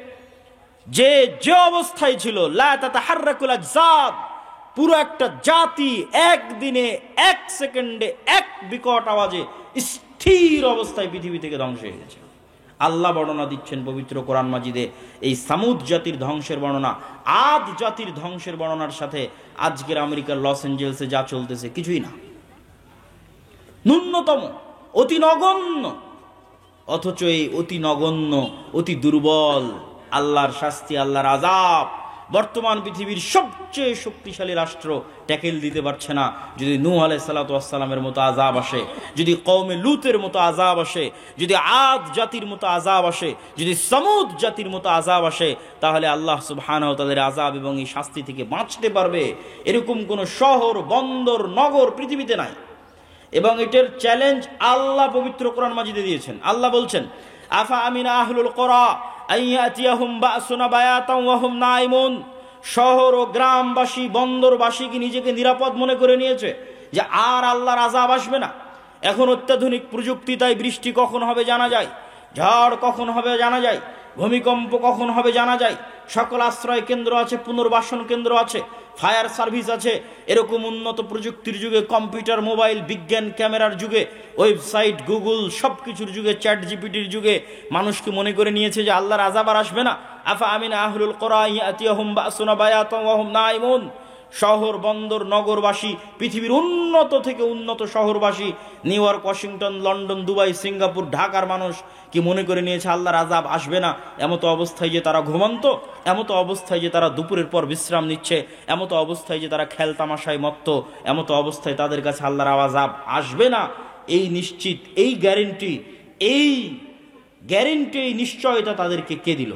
যে যে অবস্থায় ছিল, লা তাতাহাররাকুল আজসাদ, পুরো একটা জাতি একদিনে, এক সেকেন্ডে, এক বিকট আওয়াজে স্থির অবস্থায় পৃথিবী থেকে ধ্বংস হয়ে গেছে। আল্লাহ বর্ণনা দিচ্ছেন পবিত্র কোরআন মাজিদে এই সামুদ জাতির ধ্বংসের বর্ণনা। আদ জাতির ধ্বংসের বর্ণনার সাথে আজকের আমেরিকার লস এঞ্জেলসে যা চলতেছে কিছুই না, ন্যূনতম, অতি নগণ্য। অথচ এই অতি নগণ্য, অতি দুর্বল আল্লাহর শাস্তি, আল্লাহর আযাব বর্তমান পৃথিবীর সবচেয়ে শক্তিশালী রাষ্ট্র ট্যাকেল দিতে পারছে না। যদি নূহ আলাইহিস সালাতু ওয়াস সালামের মতো আযাব আসে, যদি কওমে লূতের মতো আযাব আসে, যদি আদ জাতির মতো আযাব আসে, যদি সামুদ জাতির মতো আযাব আসে, তাহলে আল্লাহ সুবহানাহু ওয়া তাআলার আযাব এবং এই শাস্তি থেকে বাঁচতে পারবে এরকম কোন শহর, বন্দর, নগর পৃথিবীতে নাই। এবং এটার চ্যালেঞ্জ আল্লাহ পবিত্র কোরআন মাজিদে দিয়েছেন। আল্লাহ বলছেন, আফা আমিনা আহলুল কুরা আইয়াতিয়াহুম বাসুনা বায়াতাও ওয়া হুম নাইমুন, শহর ও গ্রামবাসী, বন্দরবাসী কি নিজেকে নিরাপদ মনে করে নিয়েছে যে আর আল্লাহর আযাব আসবে না? এখন অত্যাধুনিক প্রযুক্তি, তাই বৃষ্টি কখন হবে জানা যায়, ঝড় কখন হবে জানা যায়, ভূমিকম্প কখন হবে জানা যায়। সকল আশ্রয় কেন্দ্র আছে, পুনর্বাসন কেন্দ্র আছে, ফায়ার সার্ভিস আছে। এরকম উন্নত প্রযুক্তির যুগে, কম্পিউটার, মোবাইল, বিজ্ঞান, ক্যামেরার যুগে, ওয়েবসাইট, গুগল, সব কিছুর যুগে, চ্যাট জিপিটির যুগে মানুষ কি মনে করে নিয়েছে যে আল্লাহর আযাব আর আসবে না? আফা আমিনা আহলুল কুরা ইয়াতিয়াহুম বাসুনা বায়াতান ওয়া হুম নাইমুন। শহর, বন্দর, নগরবাসী, পৃথিবীর উন্নত থেকে উন্নত শহরবাসী, New York, Washington, London, Dubai, Singapore, ঢাকার মানুষ কি মনে করে নিয়েছে আল্লাহর আযাব আসবে না? এমত অবস্থায় যে তারা ঘুমন্ত, এমত অবস্থায় যে তারা দুপুরের পর বিশ্রাম নিচ্ছে, এমত অবস্থায় যে তারা খেল তামাশায় মত্ত, এমত অবস্থায় তাদের কাছে আল্লাহর আযাব আসবে না, এই নিশ্চিত, এই গ্যারেন্টি, এই নিশ্চয়তা তাদেরকে কে দিল?